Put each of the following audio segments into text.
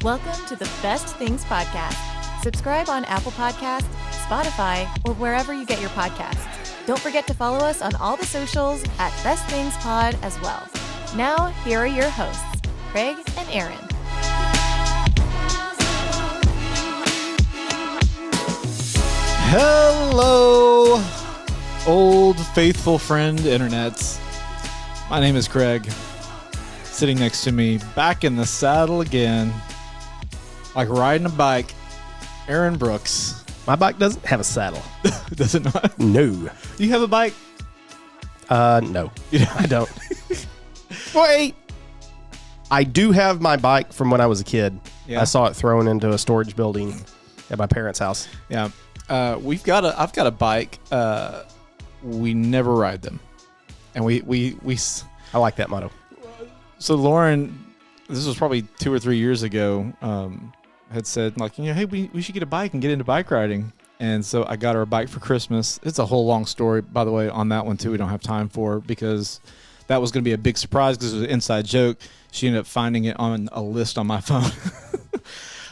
Welcome to the Best Things Podcast. Subscribe on Apple Podcasts, Spotify, or wherever you get your podcasts. Don't forget to follow us on all the socials at Best Things Pod as well. Now, here are your hosts, Craig and Aaron. Hello, old faithful friend internets. My name is Craig. Sitting next to me, back in the saddle again, like riding a bike, Aaron Brooks. My bike doesn't have a saddle. Does it not? No. You have a bike? No. I don't. Wait. I do have my bike from when I was a kid. Yeah. I saw it thrown into a storage building at my parents' house. Yeah. I've got a bike. We never ride them. And we I like that motto. So Lauren, this was probably 2 or 3 years ago, had said, like, hey, we should get a bike and get into bike riding. And so I got her a bike for Christmas. It's a whole long story, by the way, on that one too. We don't have time for, because that was going to be a big surprise because it was an inside joke. She ended up finding it on a list on my phone.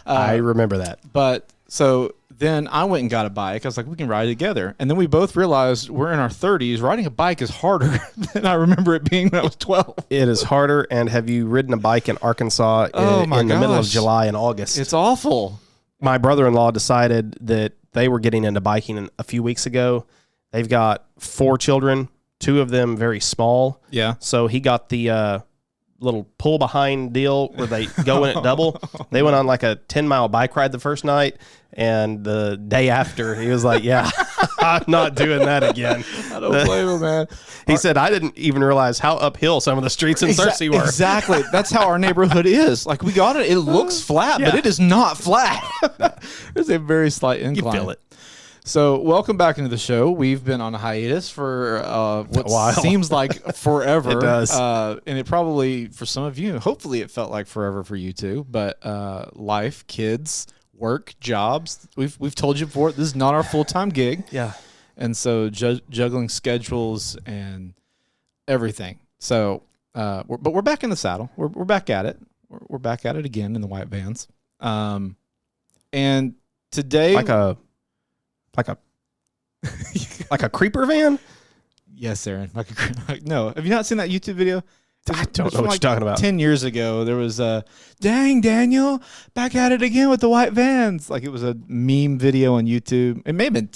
I remember that. But so then I went and got a bike. I was like, we can ride together. And then we both realized we're in our 30s. Riding a bike is harder than I remember it being when I was 12. It is harder. And have you ridden a bike in Arkansas in the middle of July and August? It's awful. My brother-in-law decided that they were getting into biking a few weeks ago. They've got 4 children, 2 of them very small. Yeah. So he got the little pull behind deal where they go in at double. They went on like a 10-mile bike ride the first night, and the day after he was like, yeah, I'm not doing that again. I don't blame him, man. He said, I didn't even realize how uphill some of the streets in Searcy were. Exactly. That's how our neighborhood is. Like, we got it. It looks flat, but it is not flat. There's a very slight incline. You feel it. So welcome back into the show. We've been on a hiatus for what a while. Seems like forever. It does. And it probably, for some of you, hopefully it felt like forever for you too. But life, kids, work, jobs. We've told you before, this is not our full-time gig. Yeah. And so juggling schedules and everything. So, but we're back in the saddle. We're back at it. We're back at it again in the white vans. And today, Like a creeper van? yes, Aaron. No, have you not seen that YouTube video? I don't know what you're talking about. 10 years ago, there was dang, Daniel, back at it again with the white vans. Like, it was a meme video on YouTube. It may have been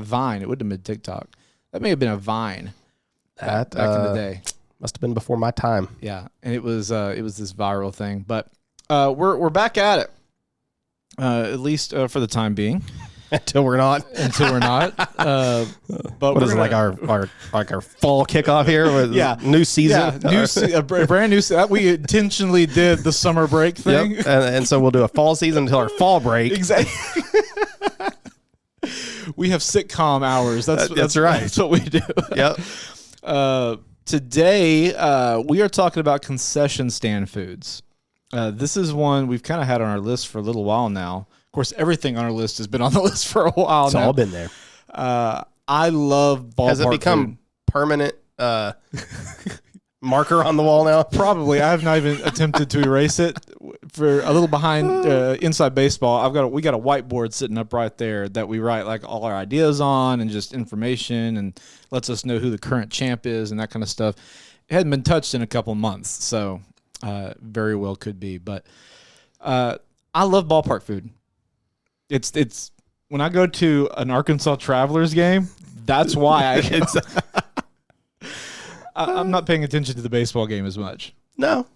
Vine. It wouldn't have been TikTok. That may have been a Vine back in the day. Must have been before my time. Yeah, and it was this viral thing. But we're back at it, at least for the time being. Until we're not. But what is it, like our fall kickoff here with new season? Yeah, a brand new season. We intentionally did the summer break thing. Yep. And so we'll do a fall season until our fall break. Exactly. We have sitcom hours. That's right. That's what we do. Yep. Today, we are talking about concession stand foods. This is one we've kind of had on our list for a little while now. Of course, everything on our list has been on the list for a while now. It's all been there. I love ballpark. Has it become food. Permanent marker on the wall now? Probably. I have not even attempted to erase it. For a little behind inside baseball, we got a whiteboard sitting up right there that we write like all our ideas on and just information, and lets us know who the current champ is and that kind of stuff. It hadn't been touched in a couple months, so very well could be. But I love ballpark food. It's when I go to an Arkansas Travelers game, that's why I'm not paying attention to the baseball game as much. No,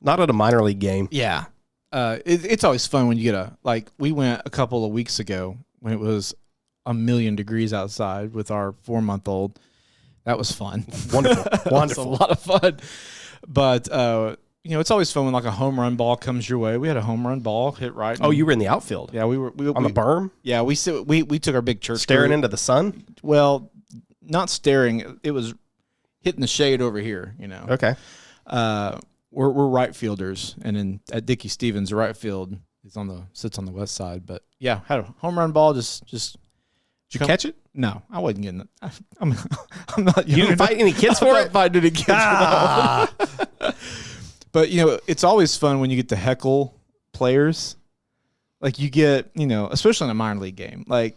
not at a minor league game. Yeah. It's always fun when you get we went a couple of weeks ago when it was 1,000,000 degrees outside with our 4-month-old. That was fun. Wonderful. That was a lot of fun. But, it's always fun when like a home run ball comes your way. We had a home run ball hit right. Oh, you were in the outfield. Yeah, we were on the berm. Yeah, we took our big church staring group. into the sun. Well, not staring. It was hitting the shade over here. Okay. We're right fielders, and at Dickie Stevens, the right field sits on the west side. But yeah, had a home run ball. Just did you catch it? No, I wasn't getting it. I'm not. You didn't fight any kids for it? I'm not fighting any kids for that one. But it's always fun when you get to heckle players. Like you get, especially in a minor league game, like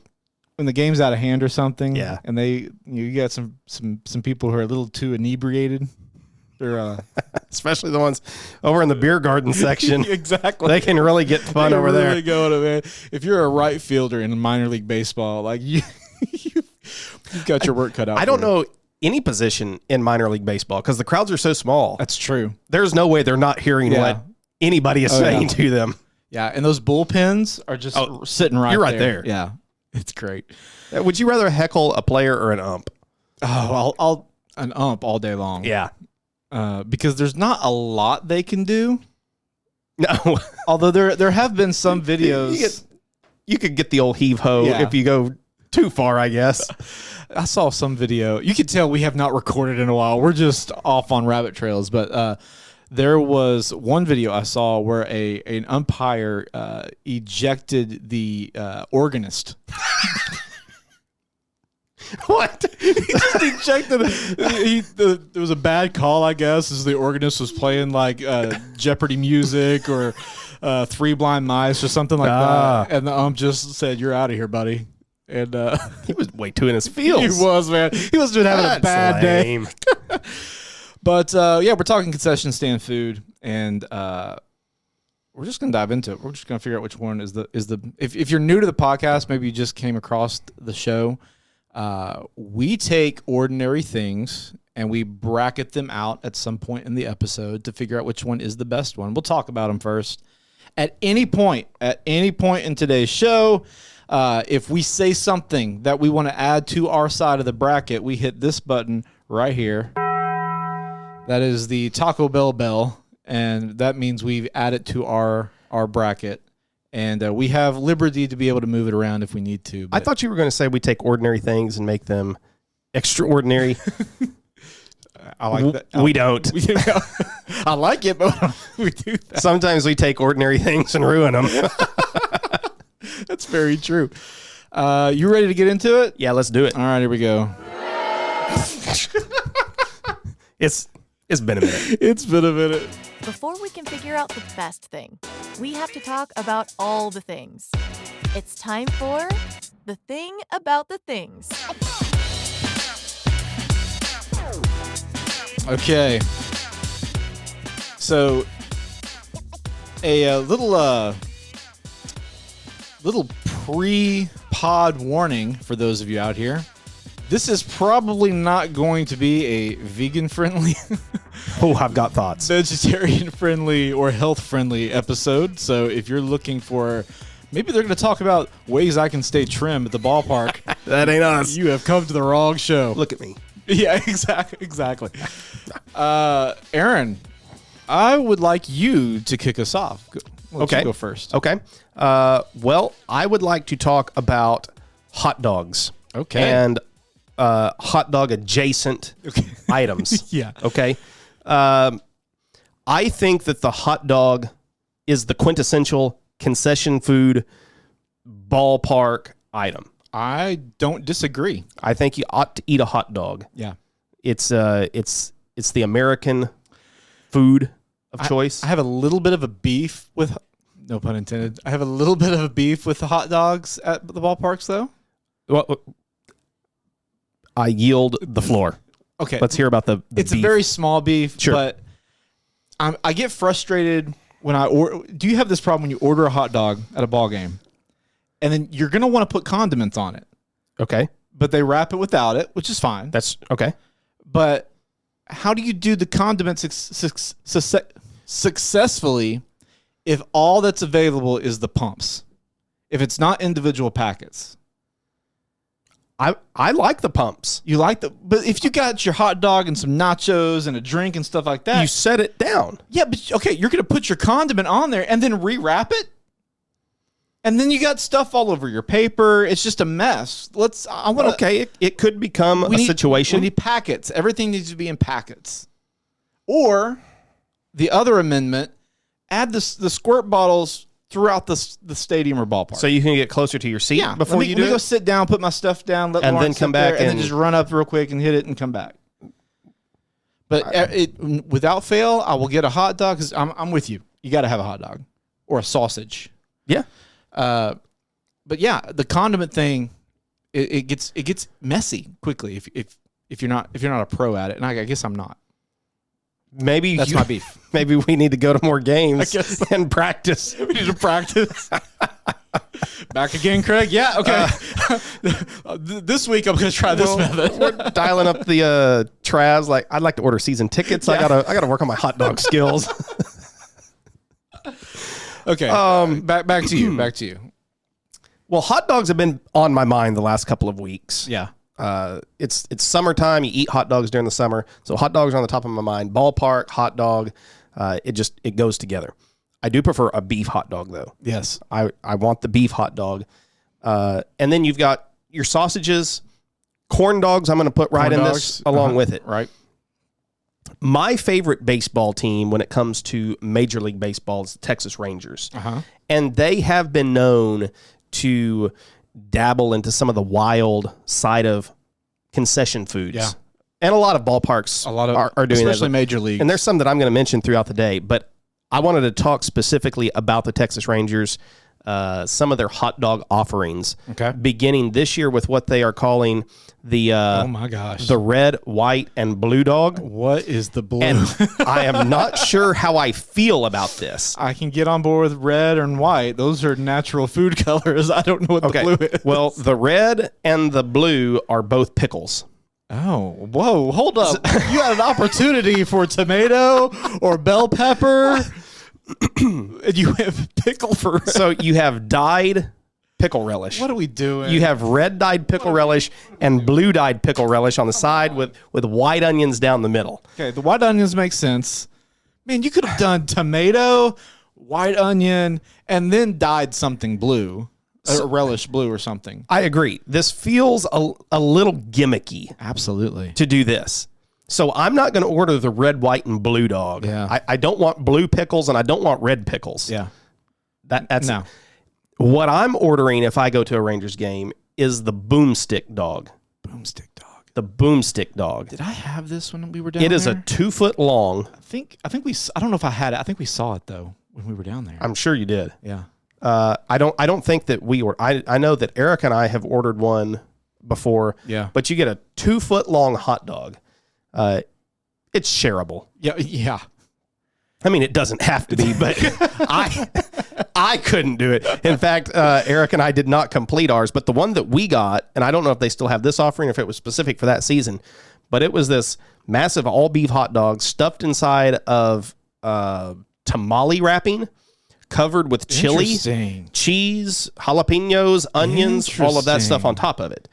when the game's out of hand or something. Yeah. And you got some people who are a little too inebriated. They're especially the ones over in the beer garden section. Exactly. They can really get fun over there. Really go to, man. If you're a right fielder in minor league baseball, like you've got your work cut out. I don't know any position in minor league baseball because the crowds are so small. That's true. There's no way they're not hearing what anybody is saying to them. Yeah, and those bullpens are just sitting right there. You're right there. Yeah, it's great. Would you rather heckle a player or an ump? Oh, I'll an ump all day long. Yeah. Because there's not a lot they can do. No. Although there have been some videos. You could get the old heave ho if you go too far, I guess. I saw some video. You could tell we have not recorded in a while. We're just off on rabbit trails. But there was one video I saw where an umpire ejected the organist. What? He just ejected. There was a bad call, I guess, as the organist was playing like Jeopardy music or Three Blind Mice or something like that. And the ump just said, "You're out of here, buddy." And he was way too in his feels. He was, man. He was just having a bad day. But we're talking concession stand food, and we're just gonna dive into it. We're just gonna figure out which one is the. If you're new to the podcast, maybe you just came across the show. We take ordinary things and we bracket them out at some point in the episode to figure out which one is the best one. We'll talk about them first. At any point in today's show, if we say something that we want to add to our side of the bracket, we hit this button right here. That is the Taco Bell bell, and that means we've added to our bracket. And we have liberty to be able to move it around if we need to. I thought you were going to say we take ordinary things and make them extraordinary. I like that. We don't. I like it, but we do that. Sometimes we take ordinary things and ruin them. That's very true. You ready to get into it? Yeah, let's do it. All right, here we go. It's been a minute. It's been a minute. Before we can figure out the best thing, we have to talk about all the things. It's time for the thing about the things. Okay. So, a little pre-pod warning for those of you out here. This is probably not going to be a vegan-friendly, I've got thoughts. vegetarian-friendly, or health-friendly episode. So if you're looking for, maybe they're going to talk about ways I can stay trim at the ballpark. That ain't us. You have come to the wrong show. Look at me. Yeah, exactly. Aaron, I would like you to kick us off. Let's Okay. go first. Okay. Well, I would like to talk about hot dogs. Okay. And hot dog adjacent items. Yeah. Okay. I think that the hot dog is the quintessential concession food ballpark item. I don't disagree. I think you ought to eat a hot dog. Yeah. It's the American food of choice. I have a little bit of a beef with, no pun intended. I have a little bit of a beef with the hot dogs at the ballparks, though. Well, I yield the floor. Okay. Let's hear about the It's beef. a very small beef, Sure. but I get frustrated when I order. Do you have this problem when you order a hot dog at a ball game, and then you're going to want to put condiments on it, Okay. but they wrap it without it, which is fine. That's okay. But how do you do the condiments successfully if all that's available is the pumps? If it's not individual packets? I like the pumps. You like but if you got your hot dog and some nachos and a drink and stuff like that. You set it down. Yeah, but okay, you're going to put your condiment on there and then rewrap it? And then you got stuff all over your paper. It's just a mess. Okay, it could become a situation. We need packets. Everything needs to be in packets. Or the other amendment, add the squirt bottles throughout the stadium or ballpark. So you can get closer to your seat before you do let me go it? sit down, put my stuff down, let And Lauren then sit come back there, and then and- just run up real quick and hit it and come back. But without fail, I will get a hot dog because I'm with you. You got to have a hot dog. or a sausage. Yeah. But yeah, the condiment thing, it gets messy quickly if you're not a pro at it, and I guess I'm not. Maybe That's my beef. Maybe we need to go to more games and practice. We need to practice. Back again, Craig. Yeah, okay. This week I'm going to try this method. We're dialing up the Travs. Like, I'd like to order season tickets. I gotta work on my hot dog skills. Okay. Back to you. Back to you. Well, hot dogs have been on my mind the last couple of weeks. Yeah. It's summertime. You eat hot dogs during the summer, so hot dogs are on the top of my mind. Ballpark, hot dog, it goes together. I do prefer a beef hot dog though. Yes, I want the beef hot dog, and then you've got your sausages, corn dogs. I'm going to put right in this along with it. Right. My favorite baseball team when it comes to Major League Baseball is the Texas Rangers, and they have been known to dabble into some of the wild side of concession foods. Yeah. And a lot of ballparks are doing that. Especially Major League. And there's some that I'm going to mention throughout the day, but I wanted to talk specifically about the Texas Rangers, some of their hot dog offerings, beginning this year with what they are calling the oh my gosh, the red, white, and blue dog. What is the blue? And I am not sure how I feel about this. I can get on board with red and white. Those are natural food colors. I don't know what the blue is. Well, the red and the blue are both pickles. Oh, whoa, hold up. You had an opportunity for tomato or bell pepper. And you have pickle for red. So you have dyed pickle relish. What are we doing? You have red dyed pickle relish and blue dyed pickle relish on the side with white onions down the middle. Okay, the white onions make sense. Man, you could have done tomato, white onion, and then dyed something blue. Relish blue or something. I agree. This feels a little gimmicky. Absolutely. To do this. So I'm not going to order the red, white, and blue dog. Yeah. I don't want blue pickles and I don't want red pickles. Yeah. That's no. What I'm ordering if I go to a Rangers game is the boomstick dog. Boomstick dog. The boomstick dog. Did I have this when we were down there? It is a 2 foot long. I don't know if I had it. I think we saw it though when we were down there. I'm sure you did. Yeah. I don't think that we were. I know that Eric and I have ordered one before. Yeah. But you get a 2 foot long hot dog. It's shareable. Yeah. Yeah. I mean, it doesn't have to be, but I couldn't do it. In fact, Eric and I did not complete ours, but the one that we got, and I don't know if they still have this offering, if it was specific for that season, but it was this massive all beef hot dog stuffed inside of tamale wrapping, covered with chili, cheese, jalapenos, onions, all of that stuff on top of it.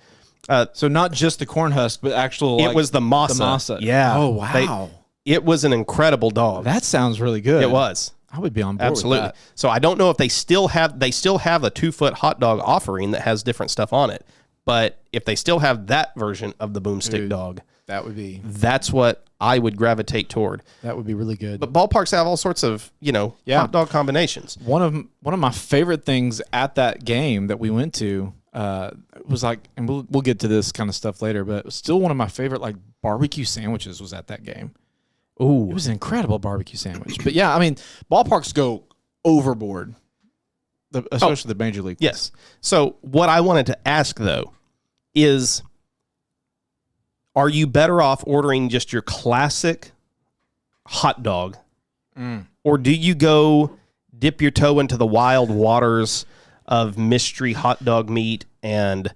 So not just the corn husk, but actual. It was the masa. The masa. Yeah. Oh wow. It was an incredible dog. That sounds really good. It was. I would be on board. Absolutely. With that. So I don't know if they still have a 2 foot hot dog offering that has different stuff on it, but if they still have that version of the boomstick dog, that's what I would gravitate toward. That would be really good. But ballparks have all sorts of hot dog combinations. One of my favorite things at that game that we went to was like, and we'll get to this kind of stuff later, but still one of my favorite like barbecue sandwiches was at that game. Ooh. It was an incredible barbecue sandwich. But yeah, I mean, ballparks go overboard, especially the Major League. Yes. So what I wanted to ask though is, are you better off ordering just your classic hot dog, or do you go dip your toe into the wild waters of mystery hot dog meat and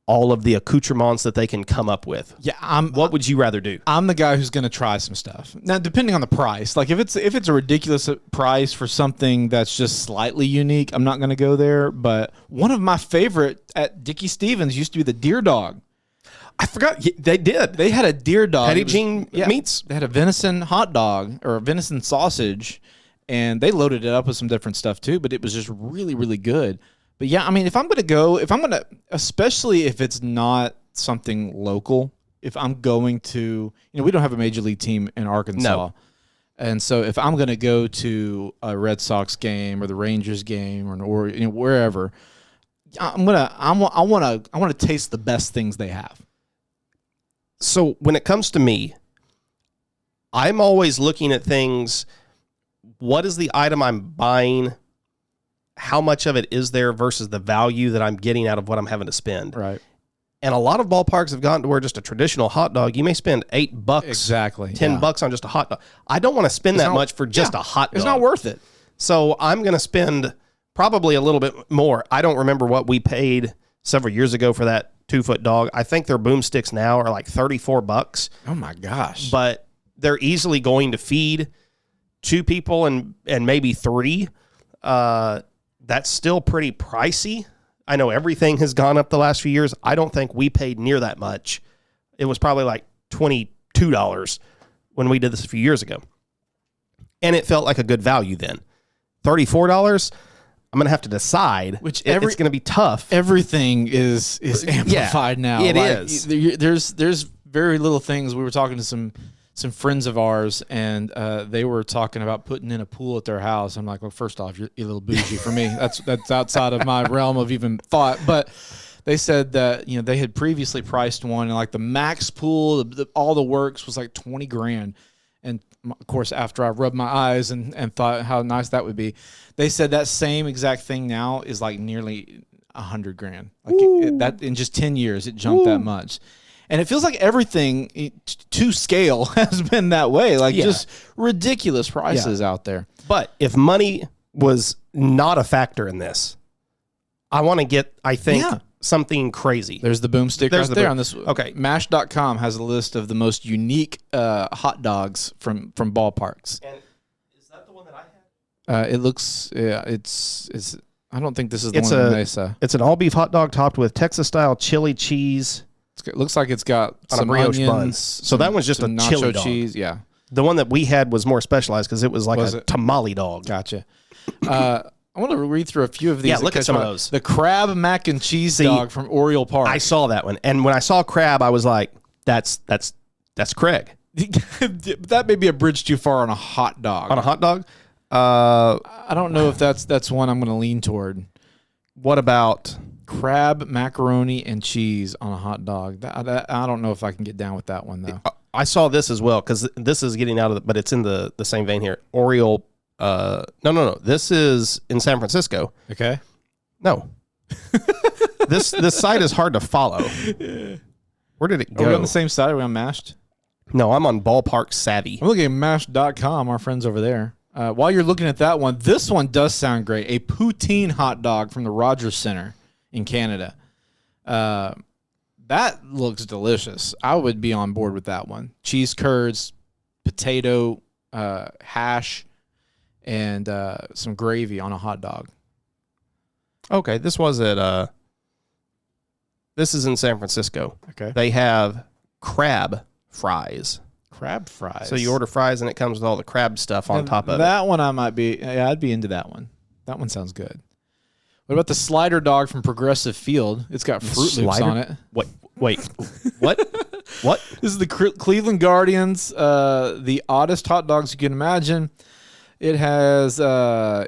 all of the accoutrements that they can come up with? Yeah, what would you rather do? I'm the guy who's going to try some stuff. Now, depending on the price, like if it's a ridiculous price for something that's just slightly unique, I'm not going to go there. But one of my favorite at Dickie Stevens used to be the deer dog. I forgot they did. They had a deer dog. Petty Jean Meats. They had a venison hot dog or a venison sausage, and they loaded it up with some different stuff too. But it was just really, really good. But yeah, I mean, especially if it's not something local, if I'm going to, we don't have a Major League team in Arkansas. No. And so if I'm going to go to a Red Sox game or the Rangers game or wherever, I want to taste the best things they have. So when it comes to me, I'm always looking at things. What is the item I'm buying? how much of it is there versus the value that I'm getting out of what I'm having to spend. Right. And a lot of ballparks have gotten to where just a traditional hot dog, you may spend $8, Exactly. $10 on just a hot dog. I don't want to spend that much for just a hot dog. It's not worth it. So I'm going to spend probably a little bit more. I don't remember what we paid several years ago for that 2-foot dog. I think their boomsticks now are like $34. Oh my gosh. But they're easily going to feed 2 people and maybe 3. That's still pretty pricey. I know everything has gone up the last few years. I don't think we paid near that much. It was probably like $22 when we did this a few years ago. And it felt like a good value then. $34, I'm going to have to decide. It's going to be tough. Everything is amplified now. It is. There's very little things. We were talking to some friends of ours, and they were talking about putting in a pool at their house. I'm like, well, first off, you're a little bougie for me. That's outside of my realm of even thought. But they said that they had previously priced one, and like the max pool, all the works was like $20,000. And of course, after I rubbed my eyes and thought how nice that would be, they said that same exact thing now is like nearly $100,000. Like that in just 10 years, it jumped that much. And it feels like everything to scale has been that way, like just ridiculous prices out there. But if money was not a factor in this, I want to get, I think, something crazy. There the boomstick right there on this. Okay. Mash.com has a list of the most unique hot dogs from ballparks. And is that the one that I had? It looks, it's. I don't think this is the one in Mesa. It's an all-beef hot dog topped with Texas-style chili cheese. It looks like it's got on some a brioche onions, bun. So that one's just a nacho chili dog. cheese. Yeah. The one that we had was more specialized because it was like a tamale dog. Gotcha. I want to read through a few of these. Yeah, look at some of those. The crab mac and cheese dog from Oriole Park. I saw that one, and when I saw crab, I was like, "That's Craig." That may be a bridge too far on a hot dog. On a hot dog, I don't know if that's one I'm going to lean toward. What about crab, macaroni, and cheese on a hot dog? I don't know if I can get down with that one though. I saw this as well because this is getting out of but it's in the same vein here. Oriole. No. This is in San Francisco. Okay. No. This site is hard to follow. Where did it go? Are we on the same side? Are we on Mashed? No, I'm on Ballpark Savvy. I'm looking at Mashed.com, our friends over there. While you're looking at that one, this one does sound great. A poutine hot dog from the Rogers Center in Canada. That looks delicious. I would be on board with that one. Cheese curds, potato, hash, and some gravy on a hot dog. Okay, this is in San Francisco. Okay. They have crab fries. Crab fries. So you order fries and it comes with all the crab stuff on top of it. That one I'd be into that one. That one sounds good. What about the slider dog from Progressive Field? It's got Fruit Loops on it. Wait. What? What? This is the Cleveland Guardians, the oddest hot dogs you can imagine. It has, I'm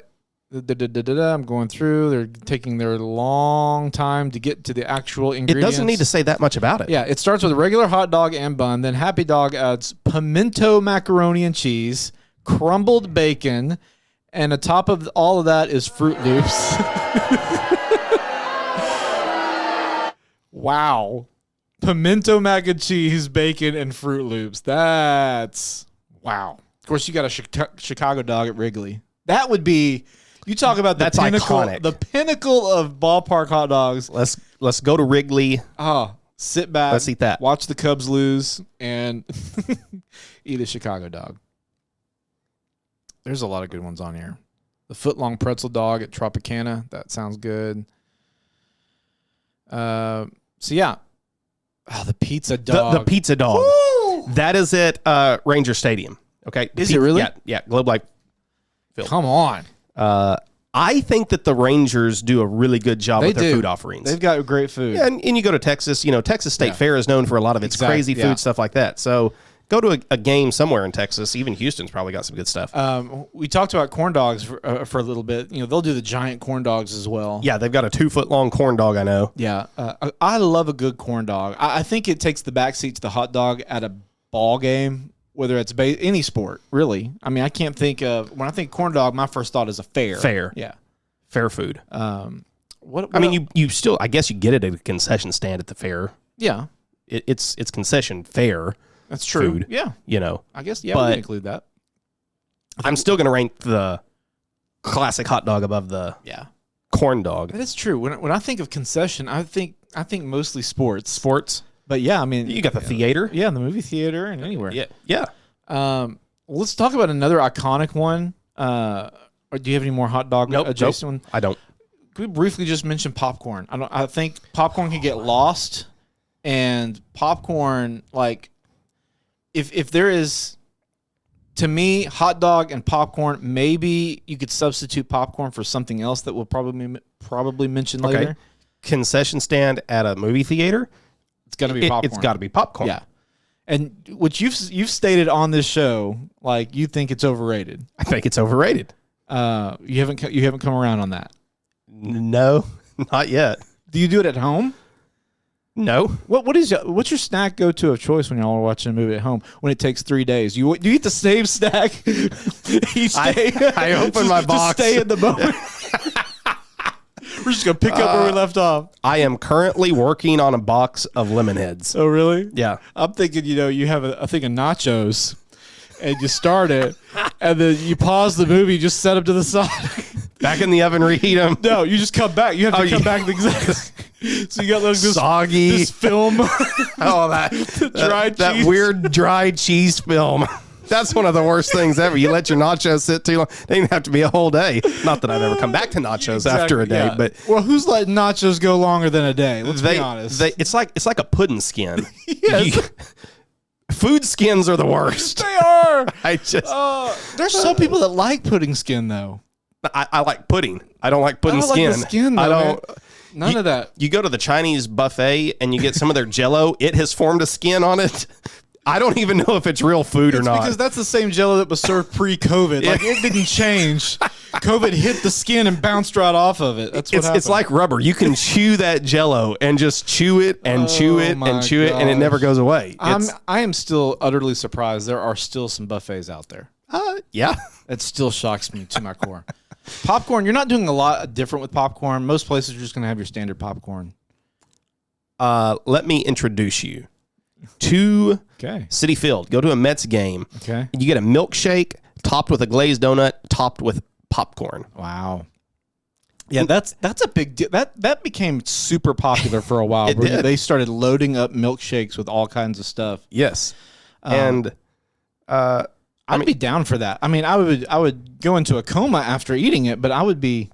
going through. They're taking their long time to get to the actual ingredients. It doesn't need to say that much about it. Yeah, it starts with a regular hot dog and bun. Then Happy Dog adds pimento macaroni and cheese, crumbled bacon, and atop of all of that is Fruit Loops. Wow. Pimento mac and cheese, bacon, and Fruit Loops. That's wow. Of course, you got a Chicago dog at Wrigley. That would be, you talk about the pinnacle, iconic. The pinnacle of ballpark hot dogs. Let's go to Wrigley. Sit back. Let's eat that. Watch the Cubs lose and eat a Chicago dog. There's a lot of good ones on here. The footlong pretzel dog at Tropicana. That sounds good. So yeah. The pizza dog. The pizza dog. Woo! That is at Ranger Stadium. Okay. Is it really? Yeah. Globe Life Field. Come on. I think that the Rangers do a really good job with their food offerings. They've got great food. Yeah, and you go to Texas, Texas State Fair is known for a lot of its crazy food, stuff like that. So go to a game somewhere in Texas. Even Houston's probably got some good stuff. We talked about corn dogs for a little bit. They'll do the giant corn dogs as well. Yeah, they've got a 2-foot-long corn dog, I know. Yeah, I love a good corn dog. I think it takes the backseat to the hot dog at a ball game, whether it's any sport, really. I mean, I can't think of, when I think corn dog, my first thought is a fair. Fair. Yeah. Fair food. What I mean, you still, I guess you get it at a concession stand at the fair. Yeah, It's concession fare. that's true. Food. Yeah, You know, I guess we But- can include that. I'm still going to rank the classic hot dog above the Yeah, corn dog. that is true. When I think of concession, I think mostly sports. Sports. But yeah, I mean, You got the theater. yeah, the movie theater and anywhere. Yeah. Let's talk about another iconic one. Or do you have any more hot dog adjacent one? I don't. Could we briefly just mention popcorn? I think popcorn can get lost, and popcorn, like, if there is, to me, hot dog and popcorn, maybe you could substitute popcorn for something else that we'll probably mention later. Concession stand at a movie theater. It's gonna be popcorn. It's got to be popcorn. Yeah. And what you've stated on this show, like, you think it's overrated. I think it's overrated. You haven't come around on that. No, not yet. Do you do it at home? No. What's your snack go to of choice when y'all are watching a movie at home when it takes 3 days? Do you eat the same snack each day? I open my box. Just stay in the moment. We're just gonna pick up where we left off. I am currently working on a box of lemon heads. Oh, really? Yeah. I'm thinking, you have a thing of nachos, and you start it, and then you pause the movie, just set them to the side. Back in the oven, reheat them. No, you just come back. You have to come back exactly. So you got like this Soggy. this film. Oh, that dried that cheese. weird dried cheese film. That's one of the worst things ever. You let your nachos sit too long. They didn't have to be a whole day. Not that I've ever come back to nachos after a day, yeah. but well, who's letting nachos go longer than a day? Let's be honest. it's like a pudding skin. Yes. Food skins are the worst. They are. I just There's some people that like pudding skin though. I like pudding. I don't like pudding I skin. like the skin though, I don't. man. None of that. You go to the Chinese buffet and you get some of their Jello. It has formed a skin on it. I don't even know if it's real food or not. Because that's the same Jello that was served pre-COVID. Like, it didn't change. COVID hit the skin and bounced right off of it. That's what happened. It's like rubber. You can chew that Jello and just chew it and chew it my and chew it, and it never goes away. I am still utterly surprised. There are still some buffets out there. Yeah. It still shocks me to my core. Popcorn, you're not doing a lot different with popcorn. Most places are just going to have your standard popcorn. Let me introduce you to Citi Field. Go to a Mets game. Okay. You get a milkshake topped with a glazed donut, topped with popcorn. Wow. Yeah, that's a big deal. That became super popular for a while. It did. They started loading up milkshakes with all kinds of stuff. Yes. And I'd be down for that. I mean, I would go into a coma after eating it, but I'd be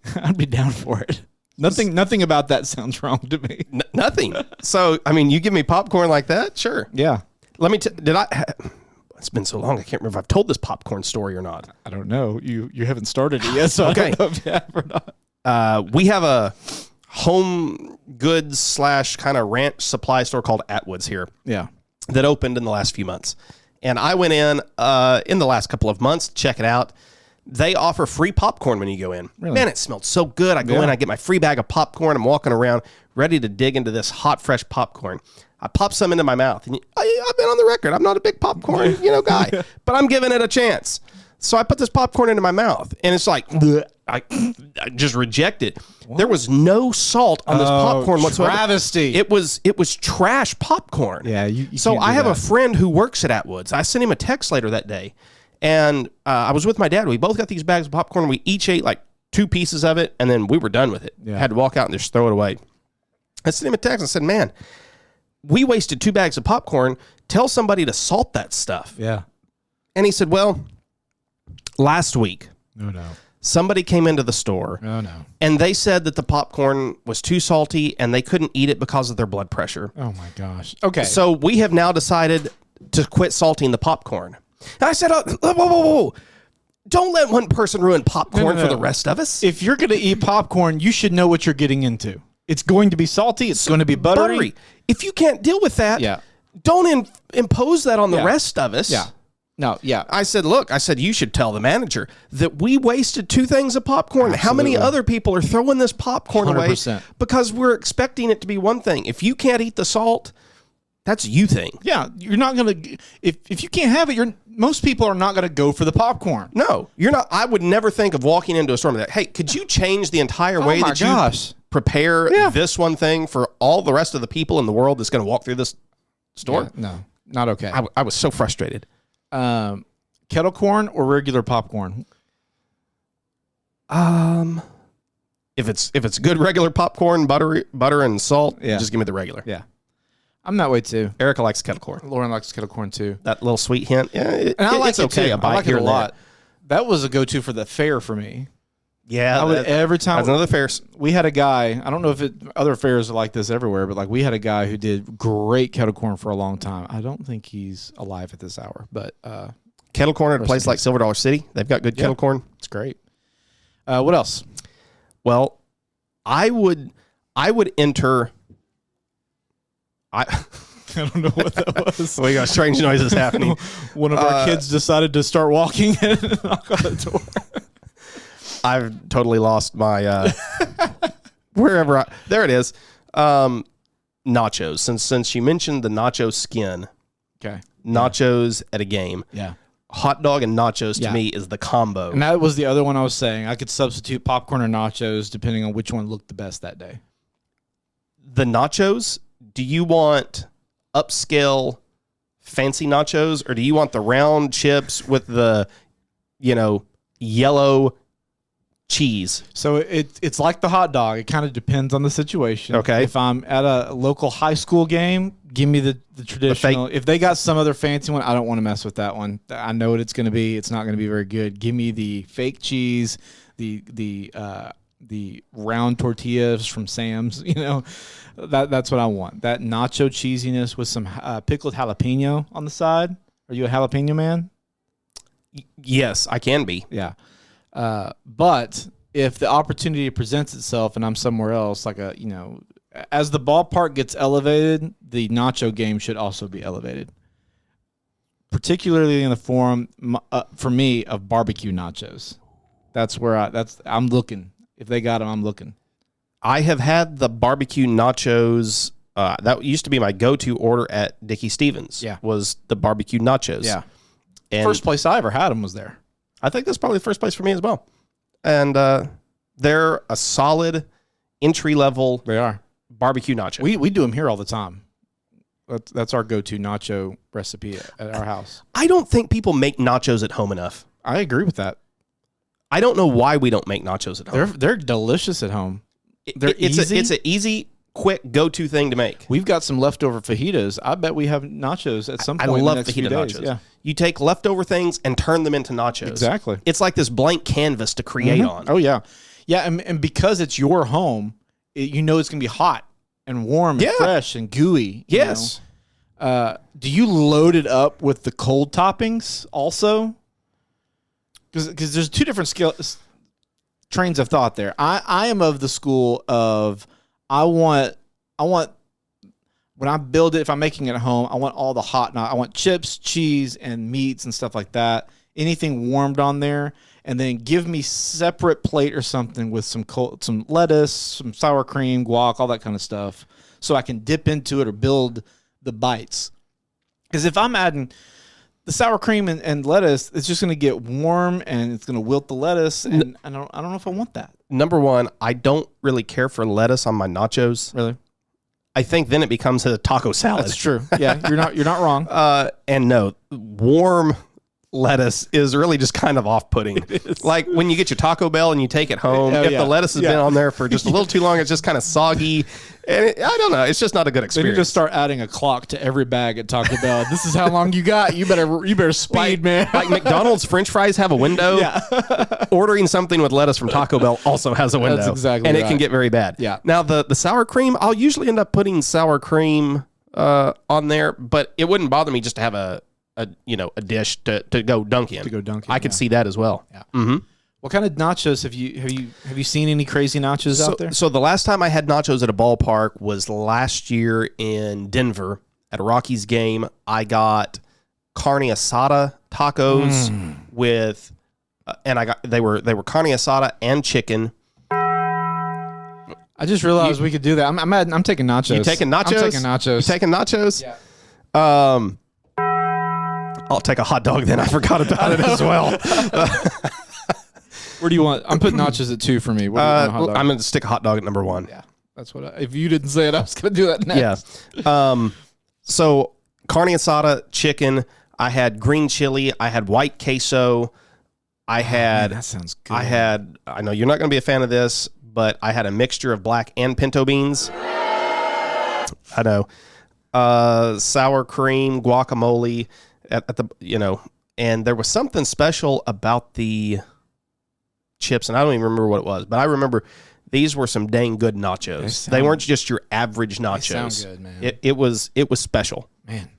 down for it. Nothing about that sounds wrong to me. Nothing. So, I mean, you give me popcorn like that? Sure. Yeah. Let me it's been so long, I can't remember if I've told this popcorn story or not. I don't know. You haven't started it yet, so Okay. I don't know if you have or not. We have a home goods / kind of ranch supply store called Atwood's here Yeah. that opened in the last few months. And I went in the last couple of months to check it out. They offer free popcorn when you go in. Really? Man, it smelled so good. I go in, I get my free bag of popcorn. I'm walking around ready to dig into this hot, fresh popcorn. I pop some into my mouth. And I've been on the record. I'm not a big popcorn guy, but I'm giving it a chance. So I put this popcorn into my mouth, and it's like, I just reject it. What? There was no salt on this popcorn whatsoever. Travesty. It was trash popcorn. Yeah. You So can't do I have that. a friend who works at Atwood's. I sent him a text later that day, and I was with my dad. We both got these bags of popcorn. We each ate like 2 pieces of it, and then we were done with it. Yeah. Had to walk out and just throw it away. I sent him a text and said, man, we wasted 2 bags of popcorn. Tell somebody to salt that stuff. Yeah. And he said, well, last week, Oh, no. somebody came into the store, Oh, no. and they said that the popcorn was too salty, and they couldn't eat it because of their blood pressure. Oh, my gosh. Okay. So we have now decided to quit salting the popcorn. And I said, whoa. Don't let one person ruin popcorn No. for the rest of us. if you're going to eat popcorn, you should know what you're getting into. It's going to be salty. It's going to be buttery. If you can't deal with that, Yeah. don't impose that on the Yeah. rest of us. Yeah. No, yeah. I said, you should tell the manager that we wasted 2 things of popcorn. How many Absolutely. other people are throwing this popcorn 100%. away because we're expecting it to be one thing? If you can't eat the salt, that's a you thing. Yeah, you're not going to if you can't have it, most people are not going to go for the popcorn. No, you're not. I would never think of walking into a store and be like, hey, could you change the entire way that you prepare this one thing for all the rest of the people in the world that's going to walk through this store? Yeah, no, not okay. I was so frustrated. Kettle corn or regular popcorn? If it's good regular popcorn, butter and salt, just give me the regular. Yeah. I'm that way too. Erica likes kettle corn. Lauren likes kettle corn too. That little sweet hint. Yeah, and I like it's it okay. too. I like it a lot. That was a go-to for the fair for me. Yeah, I would every time. That's another fair. We had a guy. I don't know if other fairs are like this everywhere, but like we had a guy who did great kettle corn for a long time. I don't think he's alive at this hour, but kettle corn at a place like Silver Dollar City, they've got good kettle corn. It's great. What else? Well, I would enter. I don't know what that was. We got strange noises happening. One of our kids decided to start walking and knock on the door. I've totally lost my wherever. There it is. Nachos. Since you mentioned the nacho skin. Okay. Nachos at a game. Yeah. Hot dog and nachos to me is the combo. And that was the other one I was saying. I could substitute popcorn or nachos depending on which one looked the best that day. The nachos, do you want upscale fancy nachos or do you want the round chips with the, yellow cheese? So it's like the hot dog. It kind of depends on the situation. Okay. If I'm at a local high school game, give me the traditional. If they got some other fancy one, I don't want to mess with that one. I know what it's going to be. It's not going to be very good. Give me the fake cheese, the round tortillas from Sam's. That's what I want. That nacho cheesiness with some pickled jalapeno on the side. Are you a jalapeno man? Yes, I can be. Yeah. But if the opportunity presents itself and I'm somewhere else, like as the ballpark gets elevated, the nacho game should also be elevated. Particularly in the form, for me, of barbecue nachos. That's where I'm looking. If they got them, I'm looking. I have had the barbecue nachos. That used to be my go-to order at Dickie Stevens. Yeah. Was the barbecue nachos. Yeah. And first place I ever had them was there. I think that's probably the first place for me as well. And they're a solid entry-level They are. barbecue nacho. We do them here all the time. That's our go-to nacho recipe at our house. I don't think people make nachos at home enough. I agree with that. I don't know why we don't make nachos at home. They're delicious at home. They're easy. It's an easy, quick go-to thing to make. We've got some leftover fajitas. I bet we have nachos at some point. I love in the next few fajita days. nachos. Yeah. You take leftover things and turn them into nachos. Exactly. It's like this blank canvas to create on. Oh, yeah. Yeah, and because it's your home, it's going to be hot and warm and fresh and gooey. Yes. Do you load it up with the cold toppings also? Because there's two different trains of thought there. I am of the school of I want when I build it, if I'm making it at home, I want all the hot. I want chips, cheese, and meats and stuff like that. Anything warmed on there, and then give me separate plate or something with some lettuce, some sour cream, guac, all that kind of stuff, so I can dip into it or build the bites. Because if I'm adding the sour cream and lettuce, it's just going to get warm and it's going to wilt the lettuce, and I don't know if I want that. Number one, I don't really care for lettuce on my nachos. Really? I think then it becomes a taco salad. That's true. Yeah, you're not wrong. And no, warm lettuce is really just kind of off-putting. Like when you get your Taco Bell and you take it home, if the lettuce has been on there for just a little too long, it's just kind of soggy. And I don't know. It's just not a good experience. Then you just start adding a clock to every bag at Taco Bell. This is how long you got. You better speed, man. Like McDonald's French fries have a window. Yeah. Ordering something with lettuce from Taco Bell also has a window. That's exactly and right. it can get very bad. Yeah. Now the sour cream, I'll usually end up putting sour cream on there, but it wouldn't bother me just to have a dish to go dunk in. I could see that as well. Yeah. Mm-hmm. What kind of nachos have you seen any crazy nachos out there? So the last time I had nachos at a ballpark was last year in Denver at a Rockies game. I got carne asada tacos with, and they were carne asada and chicken. I just realized we could do that. I'm taking nachos. You taking nachos? I'm taking nachos. You taking nachos? Yeah. I'll take a hot dog then. I forgot about it as well. Where do you want? I'm putting nachos at 2 for me. What do you want, a hot dog? I'm going to stick a hot dog at number 1. Yeah, that's what. If you didn't say it, I was going to do that next. Yeah. So carne asada, chicken. I had green chili. I had white queso. Man, that sounds good. I know you're not going to be a fan of this, but I had a mixture of black and pinto beans. I know. Sour cream, guacamole at the, and there was something special about the chips, and I don't even remember what it was, but I remember these were some dang good nachos. They weren't just your average nachos. They sound good, man. It was special. Man.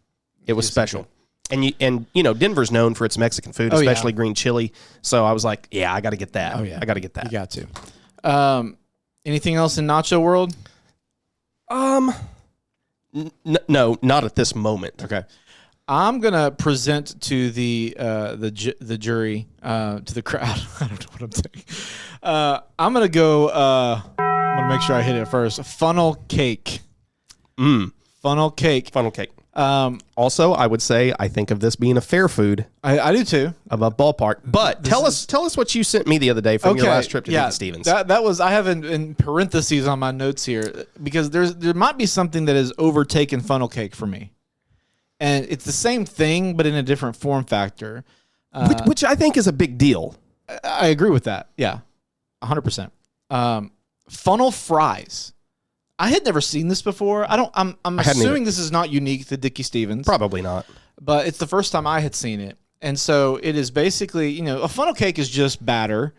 It was special. And Denver's known for its Mexican food, especially green chili. So I was like, yeah, I got to get that. Oh, yeah. I got to get that. You got to. Anything else in nacho world? No, not at this moment. Okay. I'm going to present to the jury, to the crowd. I don't know what I'm saying. I'm going to go, I'm going to make sure I hit it first. Funnel cake. Funnel cake. Funnel cake. Also, I would say I think of this being a fair food I do too. of a ballpark. But tell us what you sent me the other day from your last trip to Dickie Stevens. That was, I have in parentheses on my notes here because there might be something that has overtaken funnel cake for me, and it's the same thing but in a different form factor, which I think is a big deal. I agree with that. Yeah, 100%. Funnel fries. I had never seen this before. I'm assuming this is not unique to Dickie Stevens. Probably not. But it's the first time I had seen it. And so it is basically, a funnel cake is just batter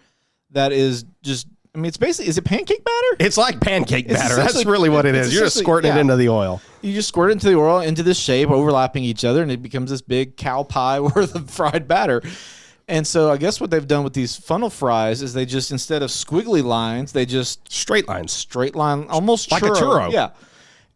that is just, it's basically, is it pancake batter? It's like pancake batter. That's really what it is. You're just squirting it into the oil. You just squirt it into the oil, into this shape, overlapping each other, and it becomes this big cow pie worth of fried batter. And so I guess what they've done with these funnel fries is they just, instead of squiggly lines, they just straight lines, almost like a churro. Yeah.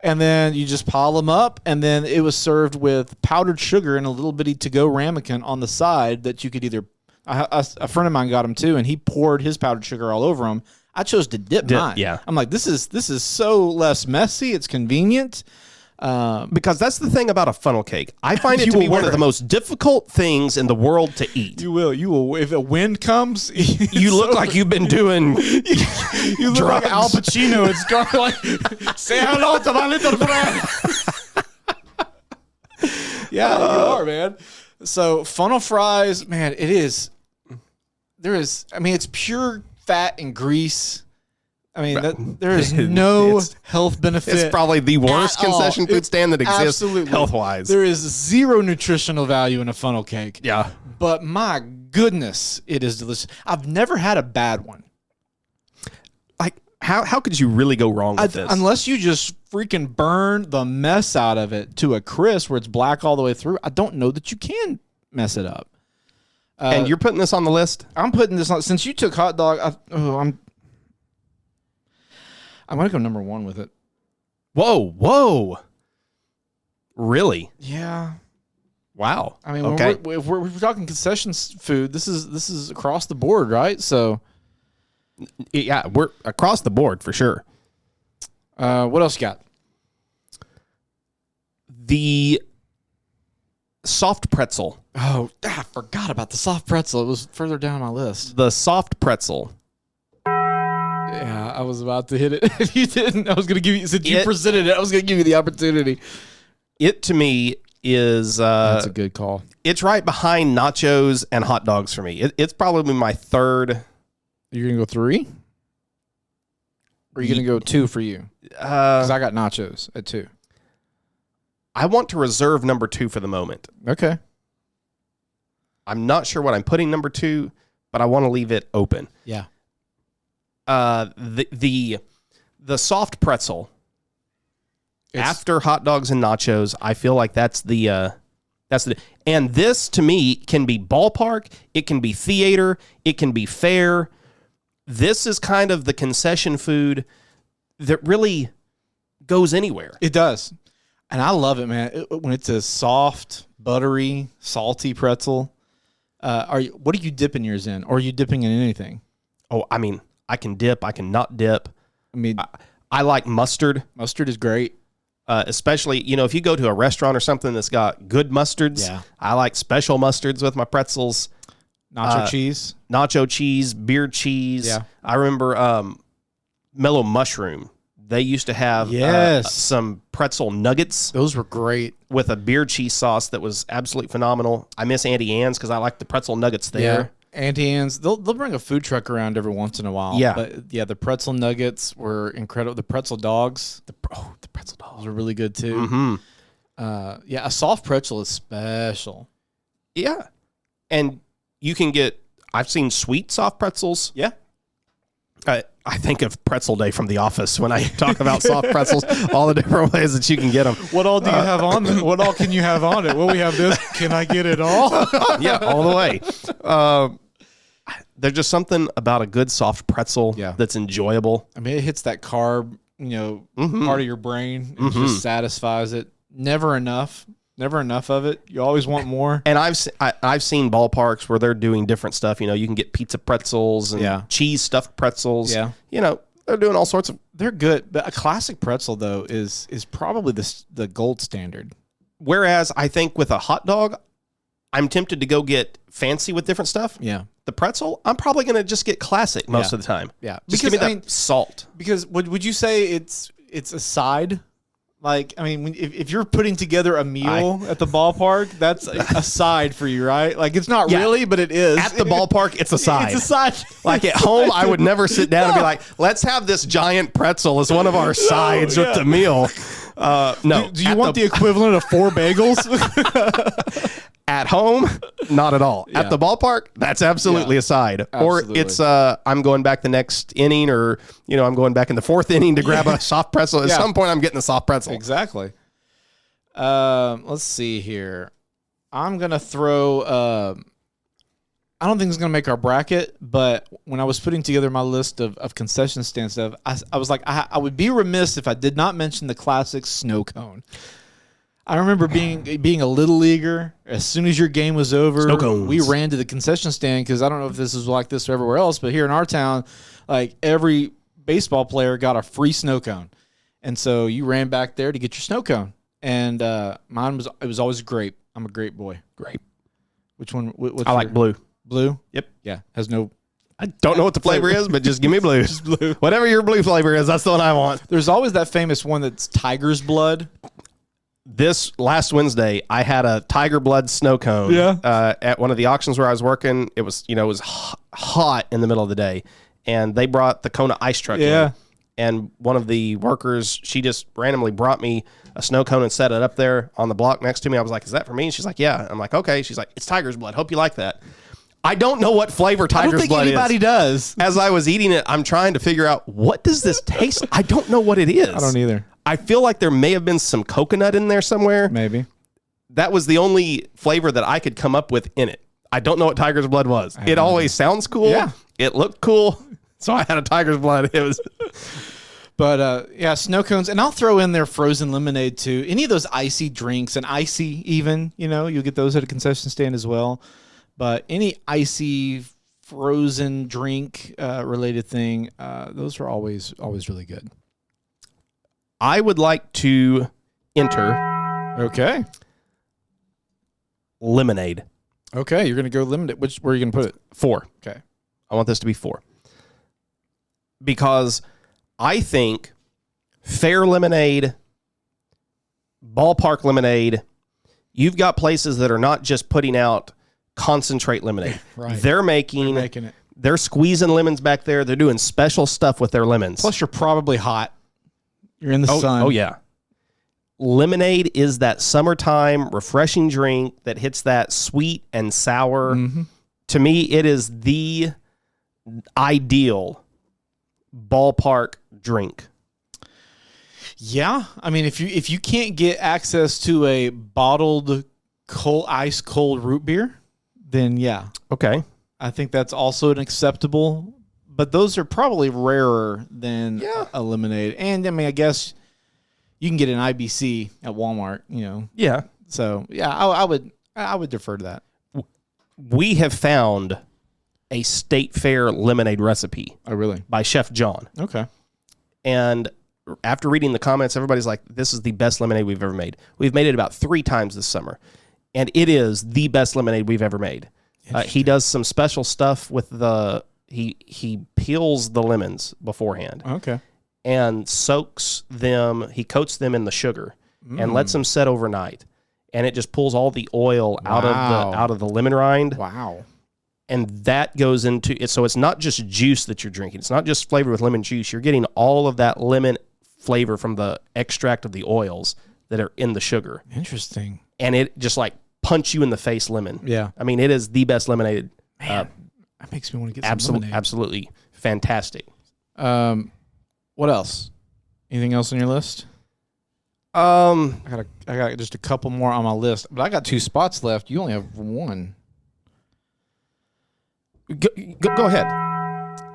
And then you just pile them up, and then it was served with powdered sugar and a little bitty to-go ramekin on the side that you could either, a friend of mine got them too, and he poured his powdered sugar all over them. I chose to dip mine. Yeah. I'm like, this is so less messy. It's convenient. Because that's the thing about a funnel cake. I find it to be one of the most difficult things in the world to eat. You will. If a wind comes, you look like you've been doing you look like Al Pacino. It's going like, say hello to my little friend. Yeah, you are, man. So funnel fries, man, it's pure fat and grease. There is no health benefit. It's probably the worst concession food stand that exists health-wise. There is zero nutritional value in a funnel cake. Yeah. But my goodness, it is delicious. I've never had a bad one. Like, how could you really go wrong with this? Unless you just freaking burn the mess out of it to a crisp where it's black all the way through, I don't know that you can mess it up. And you're putting this on the list? I'm putting this on. Since you took hot dog, I'm going to go number 1 with it. Whoa. Really? Yeah. Wow. Okay. If we're talking concessions food, this is across the board, right? So, yeah, we're across the board for sure. What else you got? The soft pretzel. Oh, I forgot about the soft pretzel. It was further down my list. The soft pretzel. Yeah, I was about to hit it. If you didn't, I was going to give you, since you presented it, I was going to give you the opportunity. It, to me, is... That's a good call. It's right behind nachos and hot dogs for me. It's probably my third... You're going to go 3? Or are you going to go 2 for you? Because I got nachos at 2. I want to reserve number 2 for the moment. Okay. I'm not sure what I'm putting number 2, but I want to leave it open. Yeah. The soft pretzel after hot dogs and nachos, I feel like that's the and this to me can be ballpark, it can be theater, it can be fair. This is kind of the concession food that really goes anywhere. It does. And I love it, man. When it's a soft, buttery, salty pretzel. What are you dipping yours in? Or are you dipping in anything? Oh, I can dip. I can not dip. I like mustard. Mustard is great. Especially, if you go to a restaurant or something that's got good mustards. Yeah. I like special mustards with my pretzels. Nacho cheese. Nacho cheese, beer cheese. Yeah. I remember Mellow Mushroom. They used to have some pretzel nuggets Those were great. with a beer cheese sauce that was absolutely phenomenal. I miss Auntie Anne's because I like the pretzel nuggets there. Auntie Anne's, they'll bring a food truck around every once in a while. Yeah. But the pretzel nuggets were incredible. The pretzel dogs. The pretzel dogs were really good too. Mm-hmm. A soft pretzel is special. Yeah. And you can get, I've seen sweet soft pretzels. Yeah. I think of Pretzel Day from The Office when I talk about soft pretzels, all the different ways that you can get them. What all do you have on them? What all can you have on it? Well, we have this. Can I get it all? Yeah, all the way. There's just something about a good soft pretzel that's enjoyable. I mean, it hits that carb, part of your brain. It just satisfies it. Never enough of it. You always want more. And I've seen ballparks where they're doing different stuff. You can get pizza pretzels and cheese stuffed pretzels. Yeah. They're doing all sorts of. They're good, but a classic pretzel though is probably the gold standard. Whereas I think with a hot dog, I'm tempted to go get fancy with different stuff. Yeah. The pretzel, I'm probably going to just get classic most of the time. Yeah. Just give me that salt. Because would you say it's a side? Like, I mean, if you're putting together a meal at the ballpark, that's a side for you, right? Like, it's not really, but it is. At the ballpark, it's a side. It's a side. Like at home, I would never sit down and be like, let's have this giant pretzel as one of our sides with the meal. No. Do you want the equivalent of 4 bagels? At home, not at all. At the ballpark, that's absolutely a side. Absolutely. Or it's I'm going back the next inning, or I'm going back in the 4th inning to grab a soft pretzel. At some point, I'm getting a soft pretzel. Exactly. Let's see here. I'm gonna throw. I don't think it's gonna make our bracket, but when I was putting together my list of concession stand stuff, I was like, I would be remiss if I did not mention the classic snow cone. I remember being a little leaguer. As soon as your game was over, we ran to the concession stand because I don't know if this is like this everywhere else, but here in our town, like every baseball player got a free snow cone, and so you ran back there to get your snow cone. And mine was always grape. I'm a grape boy. Grape. Which one? I like blue. Blue. Yep. Yeah. Has no. I don't know what the flavor is, but just give me blue. Just blue. Whatever your blue flavor is, that's the one I want. There's always that famous one that's tiger's blood. This last Wednesday, I had a tiger blood snow cone at one of the auctions where I was working. It was, hot in the middle of the day, and they brought the Kona ice truck in. And one of the workers, she just randomly brought me a snow cone and set it up there on the block next to me. I was like, is that for me? And she's like, yeah. I'm like, okay. She's like, it's tiger's blood. Hope you like that. I don't know what flavor tiger's blood is. I don't think anybody does. As I was eating it, I'm trying to figure out, what does this taste? I don't know what it is. I don't either. I feel like there may have been some coconut in there somewhere. Maybe. That was the only flavor that I could come up with in it. I don't know what tiger's blood was. It always sounds cool. Yeah. It looked cool. So I had a tiger's blood. It was. But snow cones. And I'll throw in there frozen lemonade too. Any of those icy drinks, and icy even, you'll get those at a concession stand as well. But any icy frozen drink related thing, those are always really good. I would like to enter. Okay. Lemonade. Okay, you're going to go lemonade. Where are you going to put it? 4. Okay. I want this to be 4. Because I think fair lemonade, ballpark lemonade, you've got places that are not just putting out concentrate lemonade. Right. They're making it. They're squeezing lemons back there. They're doing special stuff with their lemons. Plus, you're probably hot. You're in the sun. Oh, yeah. Lemonade is that summertime refreshing drink that hits that sweet and sour. Mm-hmm. To me, it is the ideal ballpark drink. Yeah. I mean, if you can't get access to a bottled ice cold root beer, then yeah. Okay. I think that's also an acceptable, but those are probably rarer than a lemonade. And I mean, I guess you can get an IBC at Walmart, Yeah. So yeah, I would defer to that. We have found a State Fair lemonade recipe. Oh, really? By Chef John. Okay. And after reading the comments, everybody's like, this is the best lemonade we've ever made. We've made it about 3 times this summer, and it is the best lemonade we've ever made. He does some special stuff with he peels the lemons beforehand. Okay. And soaks them, he coats them in the sugar and lets them set overnight. And it just pulls all the oil out of the lemon rind. Wow. And that goes into it. So it's not just juice that you're drinking. It's not just flavored with lemon juice. You're getting all of that lemon flavor from the extract of the oils that are in the sugar. Interesting. And it just like punch you in the face lemon. Yeah. I mean, it is the best lemonade. Man, that makes me want to get some lemonade. Absolutely fantastic. What else? Anything else on your list? I I got just a couple more on my list, but I got 2 spots left. You only have 1. Go ahead.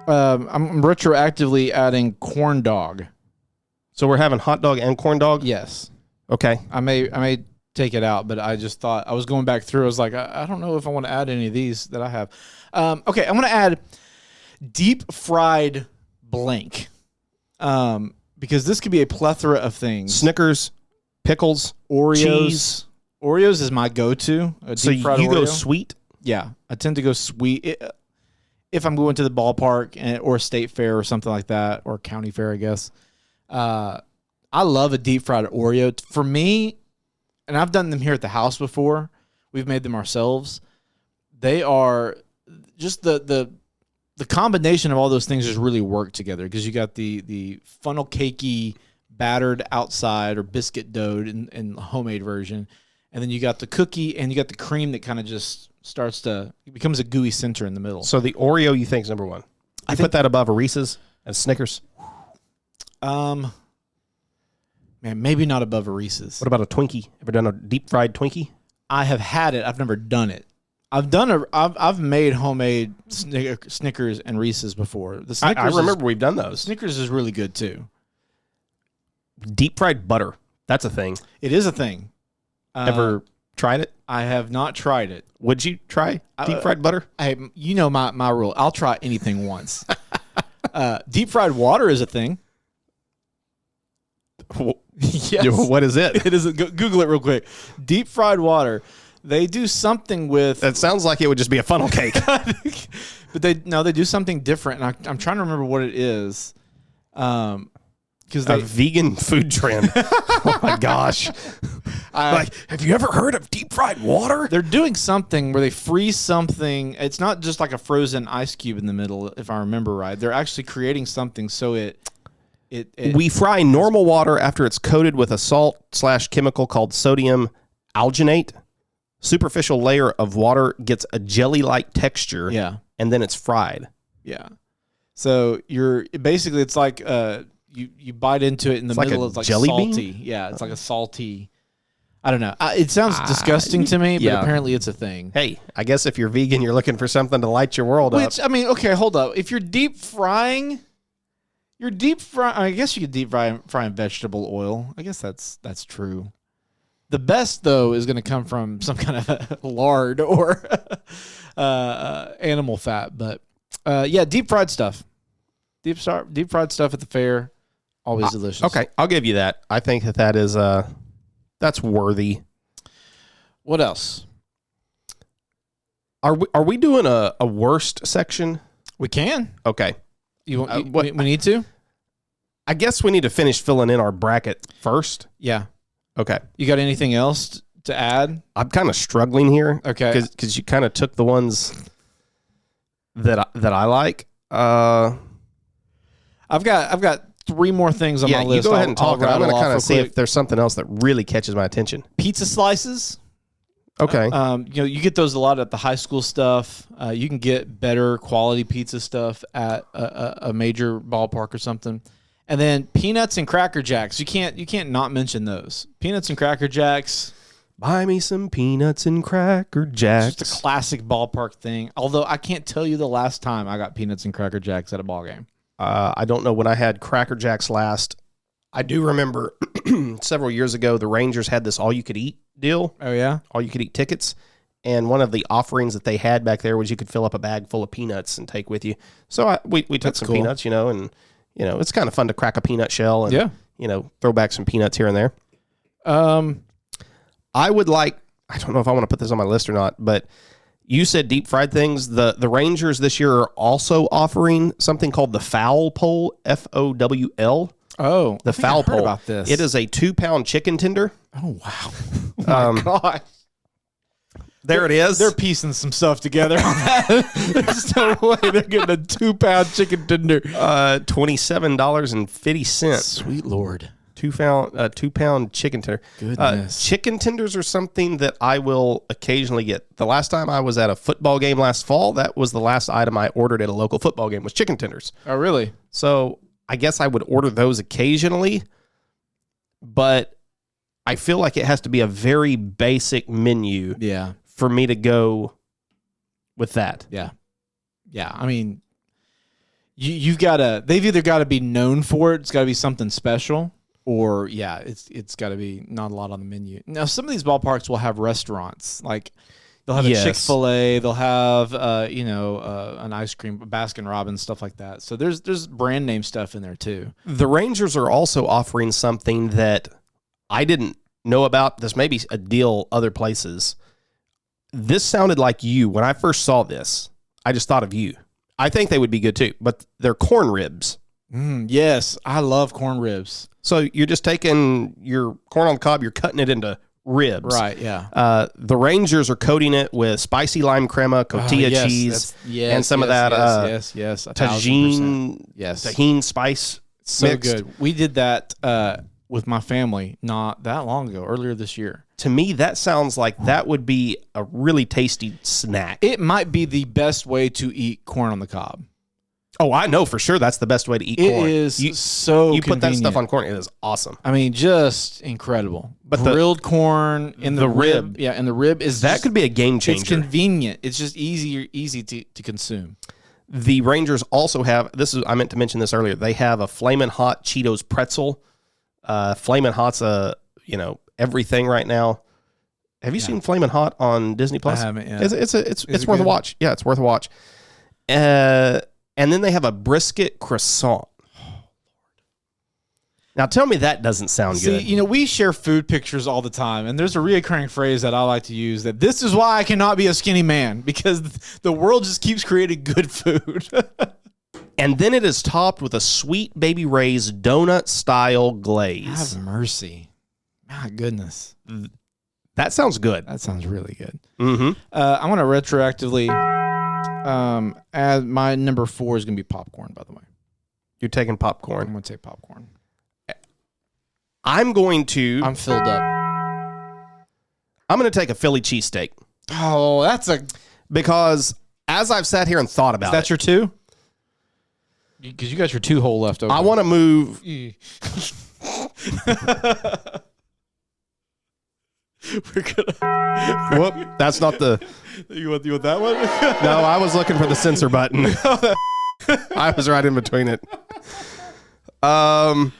I'm retroactively adding corn dog. So we're having hot dog and corn dog? Yes. Okay. I may take it out, but I just thought I was going back through. I was like, I don't know if I want to add any of these that I have. Okay, I'm going to add deep fried blank. Because this could be a plethora of things. Snickers, pickles, Oreos. cheese. Oreos is my go-to. So you go sweet? Yeah, I tend to go sweet. If I'm going to the ballpark or state fair or something like that, or county fair, I guess. I love a deep fried Oreo. For me, and I've done them here at the house before. We've made them ourselves. They are just the combination of all those things just really work together, because you got the funnel cakey battered outside or biscuit doughed in the homemade version, and then you got the cookie and you got the cream that kind of just it becomes a gooey center in the middle. So the Oreo you think is number 1. I put that above a Reese's and Snickers. Man, maybe not above a Reese's. What about a Twinkie? Ever done a deep fried Twinkie? I have had it. I've never done it. I've made homemade Snickers and Reese's before. The Snickers I remember we've done those. Snickers is really good too. Deep fried butter. That's a thing. It is a thing. Ever tried it? I have not tried it. Would you try deep fried butter? You know my rule. I'll try anything once. Deep fried water is a thing. Yes. What is it? It is. Google it real quick. Deep fried water. They do something with. That sounds like it would just be a funnel cake. But they do something different, and I'm trying to remember what it is. Because a vegan food trend. Oh my gosh! Have you ever heard of deep fried water? They're doing something where they freeze something. It's not just like a frozen ice cube in the middle, if I remember right. They're actually creating something so we fry normal water after it's coated with a salt/chemical called sodium alginate. Superficial layer of water gets a jelly-like texture. Yeah, and then it's fried. Yeah. So it's like you bite into it in the middle. It's like jelly salty. Bean? Yeah, it's like a salty. I don't know. It sounds disgusting to me, but apparently it's a thing. Hey, I guess if you're vegan, you're looking for something to light your world up. I mean, okay, hold up. If you're deep frying, I guess you could deep fry in vegetable oil. I guess that's true. The best, though, is going to come from some kind of lard or animal fat. But, deep fried stuff. Deep fried stuff at the fair, always delicious. Okay, I'll give you that. I think that is that's worthy. What else? Are we doing a worst section? We can. Okay. We need to? I guess we need to finish filling in our bracket first. Yeah. Okay. You got anything else to add? I'm kind of struggling here. Okay. Because you kind of took the ones that I like. I've got 3 more things on my list. You go ahead and talk. I'm going to kind of see quick. if there's something else that really catches my attention. Pizza slices. Okay. You get those a lot at the high school stuff. You can get better quality pizza stuff at a major ballpark or something. And then peanuts and Cracker Jacks. You can't not mention those. Peanuts and Cracker Jacks. Buy me some peanuts and Cracker Jacks. It's just a classic ballpark thing. Although I can't tell you the last time I got peanuts and Cracker Jacks at a ball game. I don't know when I had Cracker Jacks last. I do remember several years ago, the Rangers had this all-you-could-eat deal. Oh, yeah? All-you-could-eat tickets. And one of the offerings that they had back there was you could fill up a bag full of peanuts and take with you. So we took some peanuts, and it's kind of fun to crack a peanut shell and throw back some peanuts here and there. I would like, I don't know if I want to put this on my list or not, but you said deep fried things. The Rangers this year are also offering something called the Fowl Pole, FOWL. Oh, the Fowl Pole. About this. It is a 2-pound chicken tender. Oh, wow. Oh, my gosh. There it is. They're piecing some stuff together on that. There's no way they're getting a 2-pound chicken tender. $27.50. Sweet Lord. 2-pound chicken tender. Goodness. Chicken tenders are something that I will occasionally get. The last time I was at a football game last fall, that was the last item I ordered at a local football game was chicken tenders. Oh, really? So I guess I would order those occasionally, but I feel like it has to be a very basic menu. Yeah. For me to go with that. Yeah. Yeah. I mean, they've either got to be known for it. It's got to be something special, or it's got to be not a lot on the menu. Now, some of these ballparks will have restaurants. Like they'll have a Chick-fil-A, they'll have an ice cream, Baskin Robbins, stuff like that. So there's brand name stuff in there too. The Rangers are also offering something that I didn't know about. This may be a deal other places. This sounded like you. When I first saw this, I just thought of you. I think they would be good too, but they're corn ribs. Yes, I love corn ribs. So you're just taking your corn on the cob, you're cutting it into ribs. Right, yeah. The Rangers are coating it with spicy lime crema, cotija cheese, and some of that Tajin spice so mixed. Good. We did that with my family not that long ago, earlier this year. To me, that sounds like that would be a really tasty snack. It might be the best way to eat corn on the cob. Oh, I know for sure that's the best way to eat corn. It is so You put that convenient. stuff on corn, it is awesome. I mean, just incredible. But grilled corn in the rib. Yeah, and the rib is that could be a game changer. It's convenient. It's just easy to consume. The Rangers also have, I meant to mention this earlier, they have a Flamin' Hot Cheetos pretzel. Flamin' Hot's everything right now. Have you seen Flamin' Hot on Disney Plus? I haven't yet. It's worth a watch. Yeah, it's worth a watch. And then they have a brisket croissant. Now tell me that doesn't sound good. See, we share food pictures all the time, and there's a reoccurring phrase that I like to use, that this is why I cannot be a skinny man, because the world just keeps creating good food. And then it is topped with a Sweet Baby Ray's donut-style glaze. Have mercy. My goodness. That sounds good. That sounds really good. Mm-hmm. I want to retroactively add my number 4 is going to be popcorn, by the way. You're taking popcorn. I'm going to take popcorn. I'm filled up. I'm going to take a Philly cheesesteak. Oh, because as I've sat here and thought about it. Is that your 2? Because you got your 2 hole left over. I want to move. We're gonna. Whoop! That's not the. You want that one? No, I was looking for the censor button. I was right in between it. I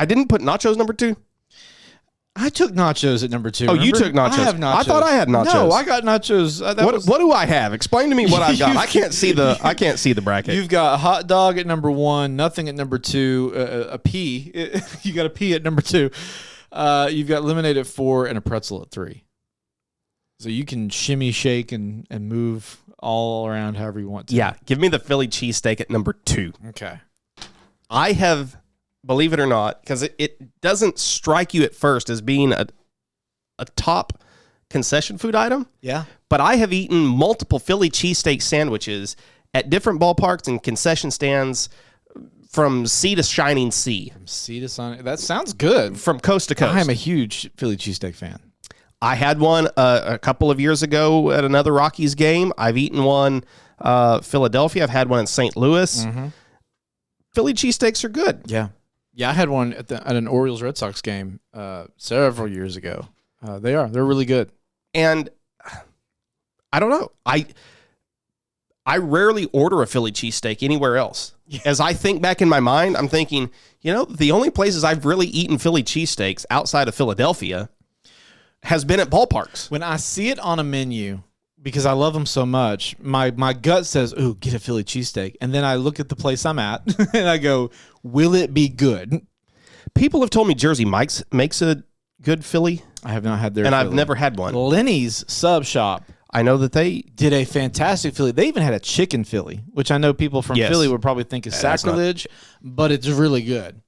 didn't put nachos number 2. I took nachos at number 2. Oh, remember? You took nachos. I have nachos. I thought I had nachos. No, I got nachos. What do I have? Explain to me what I've got. I can't see the bracket. You've got a hot dog at number 1, nothing at number 2, a pea. You got a pea at number 2. You've got lemonade at 4 and a pretzel at 3. So you can shimmy, shake, and move all around however you want to. Yeah, give me the Philly cheesesteak at number 2. Okay. I have, believe it or not, because it doesn't strike you at first as being a top concession food item. Yeah. But I have eaten multiple Philly cheesesteak sandwiches at different ballparks and concession stands from sea to shining sea. From sea to shining. That sounds good. From coast to coast. I am a huge Philly cheesesteak fan. I had one a couple of years ago at another Rockies game. I've eaten one Philadelphia. I've had one in St. Louis. Mm-hmm. Philly cheesesteaks are good. Yeah. Yeah, I had one at an Orioles Red Sox game several years ago. They're really good. And I don't know. I rarely order a Philly cheesesteak anywhere else. Yeah. As I think back in my mind, I'm thinking, the only places I've really eaten Philly cheesesteaks outside of Philadelphia has been at ballparks. When I see it on a menu, because I love them so much, my gut says, "Ooh, get a Philly cheesesteak," and then I look at the place I'm at and I go, "Will it be good?" People have told me Jersey Mike's makes a good Philly. I have not had their and Philly. I've never had one. Lenny's Sub Shop. I know that they did a fantastic Philly. They even had a chicken Philly, which I know people from Philly would probably think is sacrilege, but it's really good.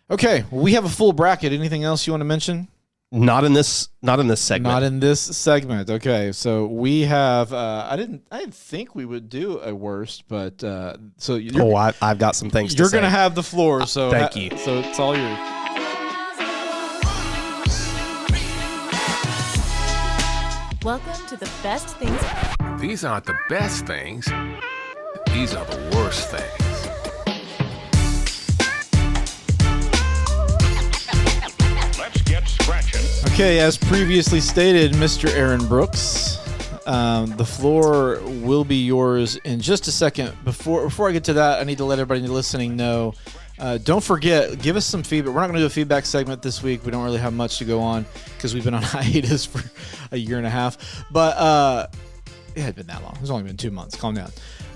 Okay, well, we have a full bracket. Anything else you want to mention? Not in this segment. Not in this segment. Okay, so we have. I didn't think we would do a worst, but so I've got some things. You're going to have the floor. So thank you. So it's all yours. Welcome to the best things. These aren't the best things. These are the worst things. Let's get scratching. Okay, as previously stated, Mr. Aaron Brooks, the floor will be yours in just a second. Before I get to that, I need to let everybody listening know. Don't forget, give us some feedback. We're not going to do a feedback segment this week. We don't really have much to go on because we've been on hiatus for a year and a half. But it had been that long. It's only been 2 months. Calm down.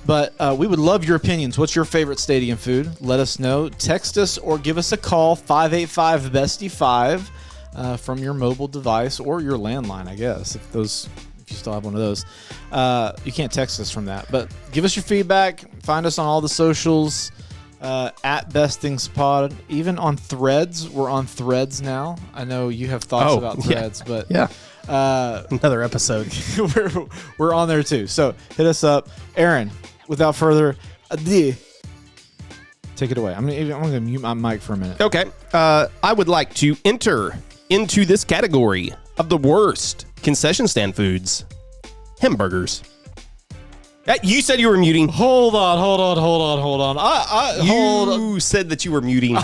But we would love your opinions. What's your favorite stadium food? Let us know. Text us or give us a call, 585-BESTIE-5 from your mobile device or your landline, I guess, if you still have one of those. You can't text us from that. But give us your feedback. Find us on all the socials. At Best Things Pod, even on Threads. We're on Threads now. I know you have thoughts about Threads, but another episode. we're on there too. So hit us up, Aaron. Without further ado, take it away. I'm gonna mute my mic for a minute. Okay. I would like to enter into this category of the worst concession stand foods: hamburgers. You said you were muting. Hold on. You said that you were muting.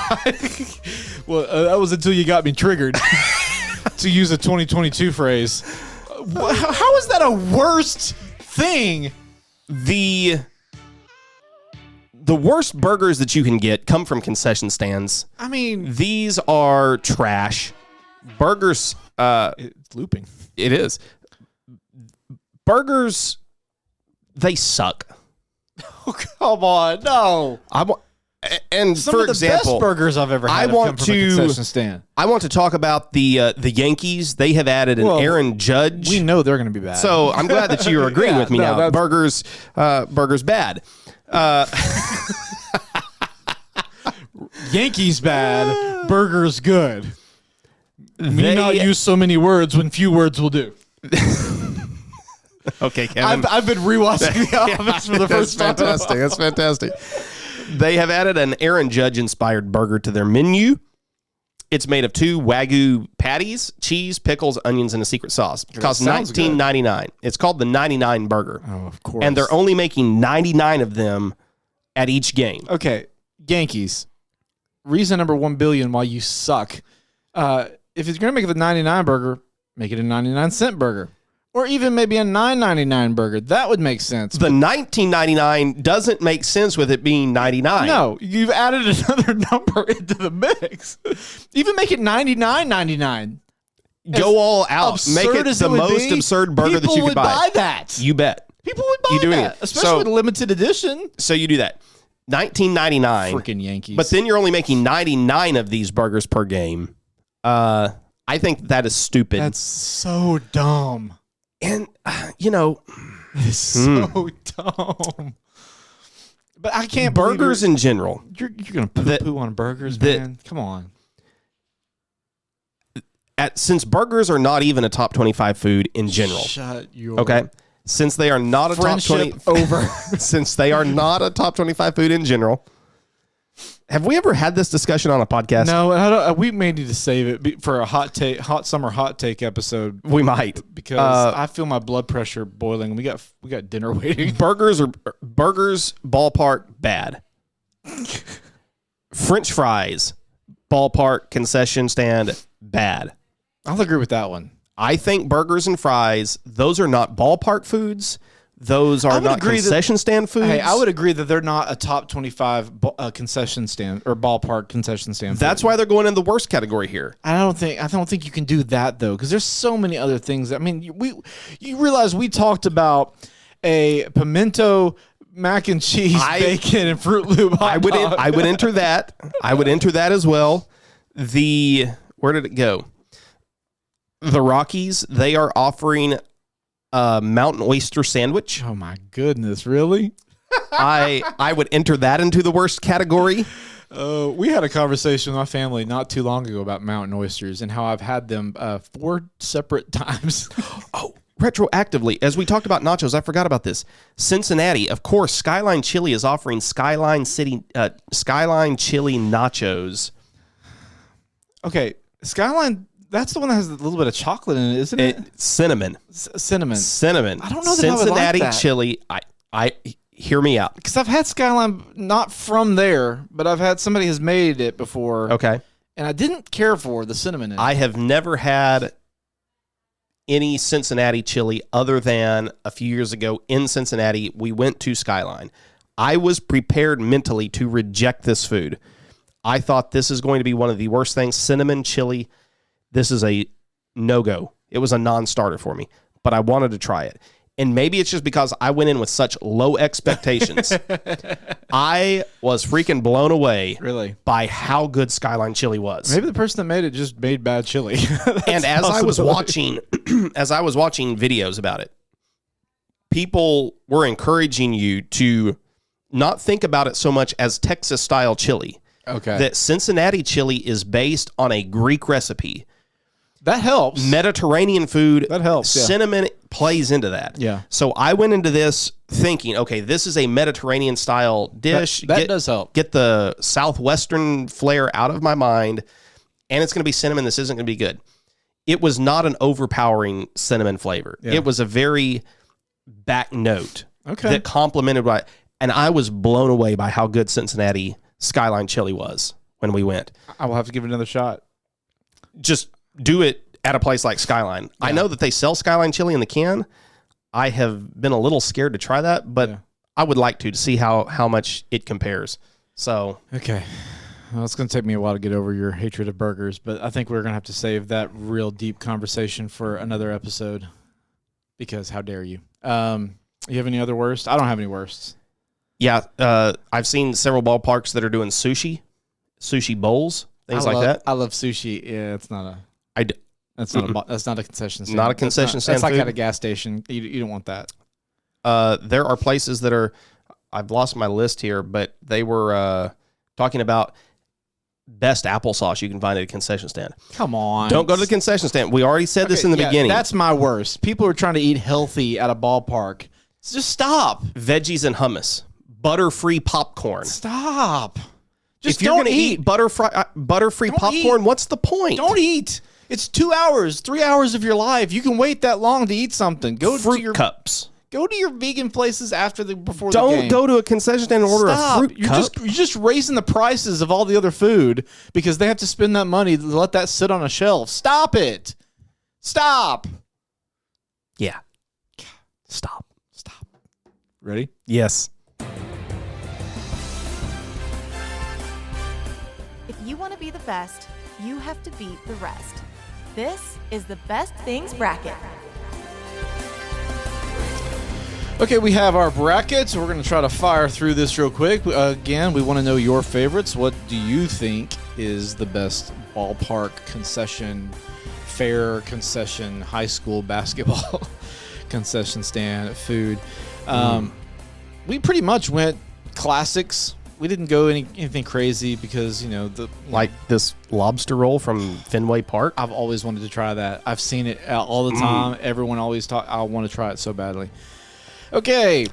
Well, that was until you got me triggered, to use a 2022 phrase. How is that a worst thing? The worst burgers that you can get come from concession stands. I mean, these are trash. Burgers. It's looping. It is. Burgers. They suck. Oh, come on, no. And Some for of the example, best burgers I've ever had come from a concession stand. I want to talk about the Yankees. They have added an Aaron Judge. We know they're going to be bad. So I'm glad that you are agreeing with me now. Burgers bad. Yankees bad, burgers good. May not use so many words when few words will do. Okay, Kevin. I've been rewatching The Office for the first time. That's fantastic. They have added an Aaron Judge-inspired burger to their menu. It's made of 2 Wagyu patties, cheese, pickles, onions, and a secret sauce. It costs $19.99. It's called the 99 burger. Oh, of course. And they're only making 99 of them at each game. Okay, Yankees. Reason number 1 billion why you suck. If you're going to make it the 99 burger, make it a 99-cent burger. Or even maybe a $9.99 burger. That would make sense. The $19.99 doesn't make sense with it being 99. No, you've added another number into the mix. Even make it $99.99. Go all out. Make it the most absurd burger that you could buy. People would buy that. You bet. People would buy that. Especially with a limited edition. So you do that. $19.99. Freaking Yankees. But then you're only making 99 of these burgers per game. I think that is stupid. That's so dumb. And, it's so dumb. But I can't burgers in general. You're going to poo on burgers, man? Come on. Since burgers are not even a top 25 food in general. Shut your... Okay. Since they are not a top 20... over. Since they are not a top 25 food in general. Have we ever had this discussion on a podcast? No, we may need to save it for a hot summer hot take episode. We might, because I feel my blood pressure boiling. We got dinner waiting. Burgers ballpark bad. French fries ballpark concession stand bad. I'll agree with that one. I think burgers and fries, those are not ballpark foods. those are not concession stand foods. Hey, I would agree that they're not a top 25 concession stand or ballpark concession stand. That's why they're going in the worst category here. I don't think you can do that though, because there's so many other things. I mean, you realize we talked about a pimento mac and cheese, bacon, and Fruit Loop. I would enter that. I would enter that as well. Where did it go? The Rockies. They are offering a mountain oyster sandwich. Oh my goodness, really? I would enter that into the worst category. We had a conversation with my family not too long ago about mountain oysters and how I've had them 4 separate times. Oh, retroactively, as we talked about nachos, I forgot about this. Cincinnati, of course, Skyline Chili is offering Skyline Chili nachos. Okay, Skyline. That's the one that has a little bit of chocolate in it, isn't it? Cinnamon. Cinnamon. I don't know that Cincinnati I would like that. chili. I hear me out. Because I've had Skyline not from there, but I've had somebody has made it before. Okay. And I didn't care for the cinnamon in it. I have never had any Cincinnati chili other than a few years ago in Cincinnati. We went to Skyline. I was prepared mentally to reject this food. I thought this is going to be one of the worst things. Cinnamon chili. This is a no-go. It was a non-starter for me, but I wanted to try it. And maybe it's just because I went in with such low expectations. I was freaking blown away by how good Skyline chili was. Maybe the person that made it just made bad chili. And as I was watching videos about it, people were encouraging you to not think about it so much as Texas-style chili. Okay. That Cincinnati chili is based on a Greek recipe. That helps. Mediterranean food. That helps. Yeah. Cinnamon plays into that. Yeah. So I went into this thinking, okay, this is a Mediterranean style dish. That does help. Get the Southwestern flair out of my mind, and it's going to be cinnamon. This isn't going to be good. It was not an overpowering cinnamon flavor. Yeah. It was a very back note that complemented what, and I was blown away by how good Cincinnati Skyline chili was when we went. I will have to give it another shot. Just do it at a place like Skyline. Yeah. I know that they sell Skyline chili in the can. I have been a little scared to try that, but I would like to see how much it compares. So okay. Well, it's going to take me a while to get over your hatred of burgers, but I think we're going to have to save that real deep conversation for another episode because how dare you? You have any other worst? I don't have any worsts. Yeah, I've seen several ballparks that are doing sushi bowls, things like that. I love sushi. Yeah, it's not a. That's not a concession stand. Not a concession stand. That's like food. at a gas station. You don't want that. There are places that are. I've lost my list here, but they were talking about best applesauce you can find at a concession stand. Come on. Don't go to the concession stand. We already said this in the beginning. That's my worst. People are trying to eat healthy at a ballpark. Just stop. Veggies and hummus. Butter-free popcorn. Stop. Just if you're going to eat butter-free popcorn, what's the point? Don't eat. It's 2 hours, 3 hours of your life. You can wait that long to eat something. Go fruit to your cups. Go to your vegan places before the game. Don't go to a concession stand and order a fruit cup. You're just raising the prices of all the other food because they have to spend that money to let that sit on a shelf. Stop it. Stop. Yeah. Stop. Ready? Yes. If you want to be the best, you have to beat the rest. This is the Best Things Bracket. Okay, we have our brackets. We're going to try to fire through this real quick. Again, we want to know your favorites. What do you think is the best ballpark concession, fair concession, high school basketball concession stand food? We pretty much went classics. We didn't go anything crazy because, like this lobster roll from Fenway Park. I've always wanted to try that. I've seen it all the time. Everyone always talk. I want to try it so badly. Okay.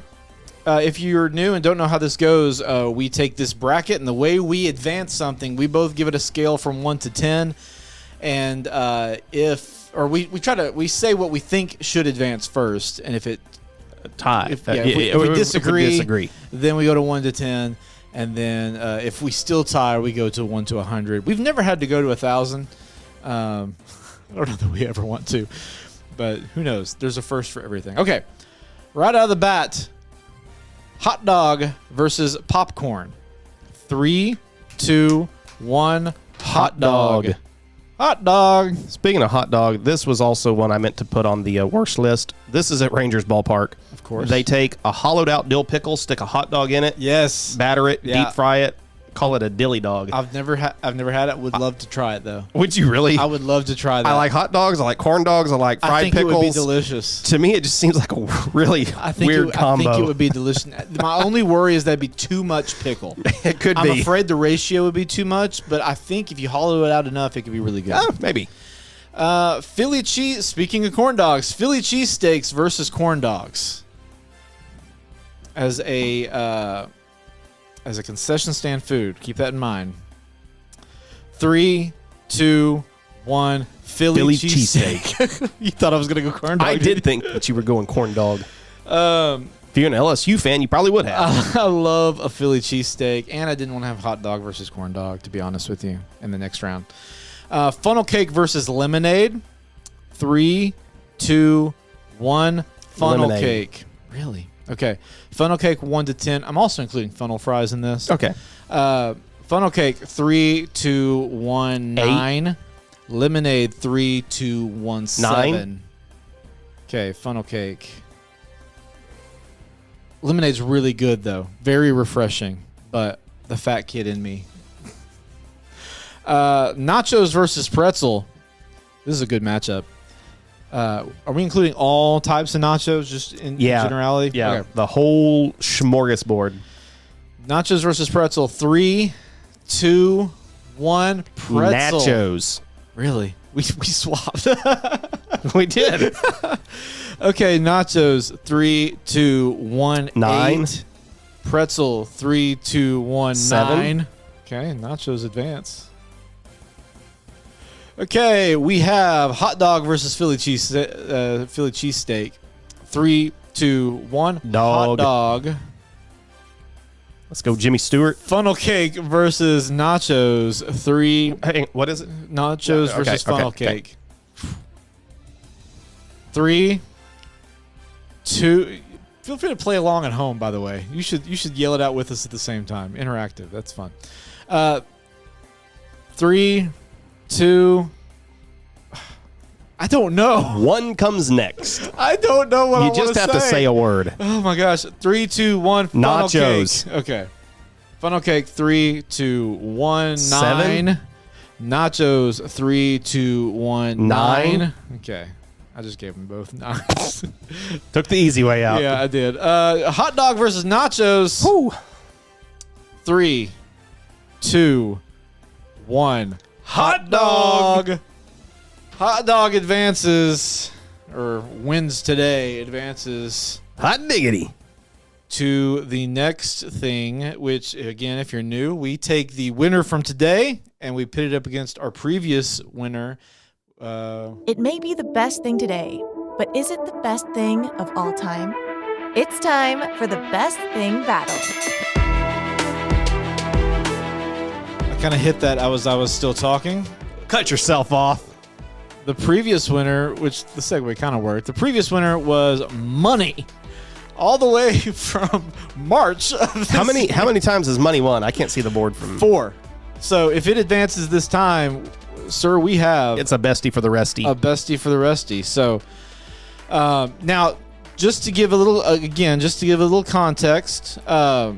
If you're new and don't know how this goes, we take this bracket and the way we advance something, we both give it a scale from 1 to 10. And we say what we think should advance first. And if it if we disagree, then we go to 1 to 10. And then if we still tie, we go to 1 to 100. We've never had to go to 1,000. I don't know that we ever want to, but who knows? There's a first for everything. Okay. Right out of the bat, hot dog versus popcorn. 3, 2, 1. Hot dog. Hot dog. Speaking of hot dog, this was also one I meant to put on the worst list. This is at Rangers Ballpark. Of course. They take a hollowed out dill pickle, stick a hot dog in it, Yes. batter it, Yeah. deep fry it, call it a dilly dog. I've never had it. Would love to try it though. Would you really? I would love to try that. I like hot dogs. I like corn dogs. I like fried I think pickles. it would be delicious. To me, it just seems like a really weird combo. I think it would be delicious. My only worry is that'd be too much pickle. It could I'm be. afraid the ratio would be too much, but I think if you hollow it out enough, it could be really good. Maybe. Philly cheese. Speaking of corn dogs, Philly cheesesteaks versus corn dogs. As a concession stand food, keep that in mind. 3, 2, 1. Philly cheesesteak. You thought I was gonna go corn dog? I did think that you were going corn dog. Um, If you're an LSU fan, you probably would have. I love a Philly cheesesteak, and I didn't want to have hot dog versus corn dog, to be honest with you, in the next round. Funnel cake versus lemonade. 3, 2, 1. Funnel Lemonade. cake. Really? Okay. Funnel cake 1 to 10. I'm also including funnel fries in this. Okay. Funnel cake 3, 2, 1, 9. Lemonade 3, 2, 1, 7. 9. Okay. Funnel cake. Lemonade's really good though. Very refreshing. But the fat kid in me. Nachos versus pretzel. This is a good matchup. Are we including all types of nachos just in generality? Yeah. Okay. The whole smorgasbord. Nachos versus pretzel. 3, 2, 1. Pretzel. Nachos. Really? We swapped. We did. Okay, nachos. 3, 2, 1. 9. 8. Pretzel. 3, 2, 1. 7. 9. Okay, nachos advance. Okay, we have hot dog versus Philly cheesesteak. 3, 2, 1. Dog. Hot dog. Let's go, Jimmy Stewart. Funnel cake versus nachos. 3. Hey, what is it? Nachos Okay, versus funnel okay. cake. 3, 2. Feel free to play along at home. By the way, you should yell it out with us at the same time. Interactive. That's fun. 3, 2. I don't know. One comes next. I don't know what I You want just have to say a word. Oh my gosh. 3, 2, 1. Funnel Nachos. cake. Okay. Funnel cake. 3, 2, 1. 7. 9. Nachos. 3, 2, 1. 9. Okay. I just gave them both 9s. Took the easy way out. Yeah, I did. Hot dog versus nachos. Whew. 3, 2, 1. Hot dog. Hot dog advances, or wins today, advances Hot diggity. to the next thing, which, again, if you're new, we take the winner from today and we pit it up against our previous winner. It may be the best thing today, but is it the best thing of all time? It's time for the best thing battle. I kind of hit that I was still talking. Cut yourself off. The previous winner, which the segue kind of worked, the previous winner was money. All the way from March of this How many times has money won? I can't see the board from 4. So if it advances this time, sir, we have It's a bestie for the resty. a bestie for the resty. So now, just to give a little context, once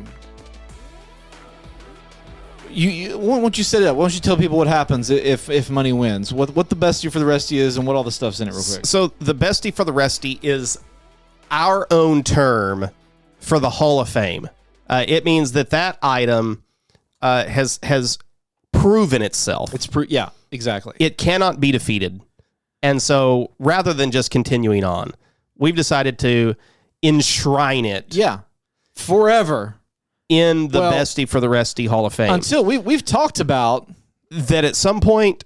you set it up, why don't you tell people what happens if money wins? What the bestie for the resty is and what all the stuff's in it, real quick. So the bestie for the resty is our own term for the Hall of Fame. It means that item has proven itself. Yeah, exactly. It cannot be defeated. And so rather than just continuing on, we've decided to enshrine it Yeah, forever. in the Well, bestie for the resty Hall of Fame. Until we've talked about. That at some point,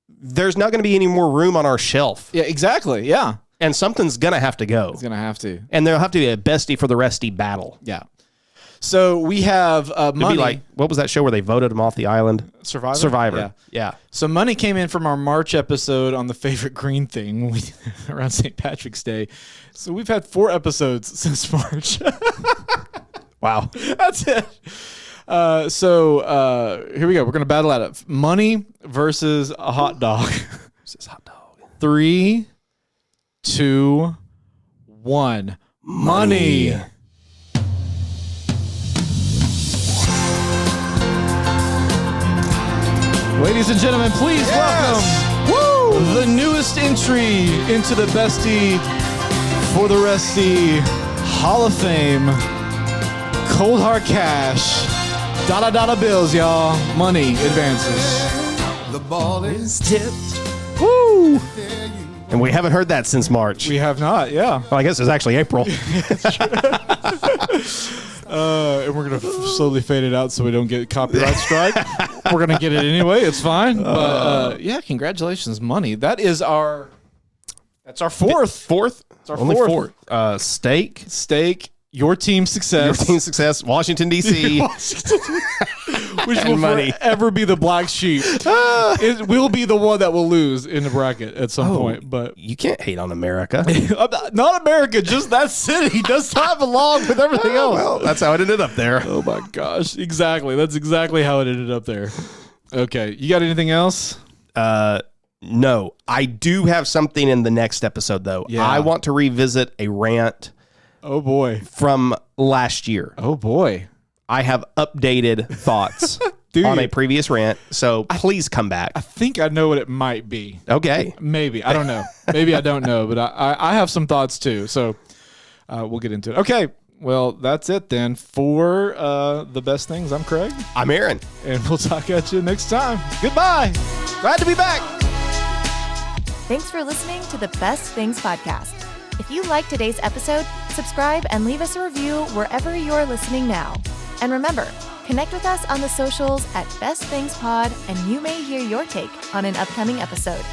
there's not going to be any more room on our shelf. Yeah, exactly. Yeah, And something's going to have to go. it's gonna have to. And there'll have to be a bestie for the resty battle. Yeah. So we have It'd money. be like, what was that show where they voted him off the island? Survivor. Yeah. So money came in from our March episode on the favorite green thing around St. Patrick's Day. So we've had 4 episodes since March. Wow. That's it. So here we go. We're going to battle at it. Money versus a hot dog. This hot dog. 3, 2, 1. Money. Ladies and gentlemen, please welcome the newest entry into the Bestie for the Resty Hall of Fame. Cold hard cash. Dollar bills, y'all. Money advances. The ball is tipped. Woo! And we haven't heard that since March. We have not, yeah. Well, I guess it's actually April. And we're going to slowly fade it out so we don't get copyright strike. We're going to get it anyway. It's fine. But yeah, congratulations, money. That's our fourth. Fourth? It's our Only fourth. fourth. Steak. Steak. Your team success. Your team success. Washington, D.C. Which will money. forever be the black sheep. It will be the one that will lose in the bracket at some point. But You can't hate on America. not America, just that city does not belong with everything else. Well, that's how it ended up there. Oh my gosh. Exactly. That's exactly how it ended up there. Okay. You got anything else? No. I do have something in the next episode, though. Yeah. I want to revisit a rant Oh boy. from last year. Oh boy. I have updated thoughts Do on you? a previous rant, so please come back. I think I know what it might be. Okay. Maybe. I don't know. Maybe I don't know, but I have some thoughts too. So we'll get into it. Okay. Well, that's it then for the best things. I'm Craig, I'm Aaron. and we'll talk at you next time. Goodbye. Glad to be back. Thanks for listening to the Best Things Podcast. If you liked today's episode, subscribe and leave us a review wherever you're listening now. And remember, connect with us on the socials at Best Things Pod, and you may hear your take on an upcoming episode.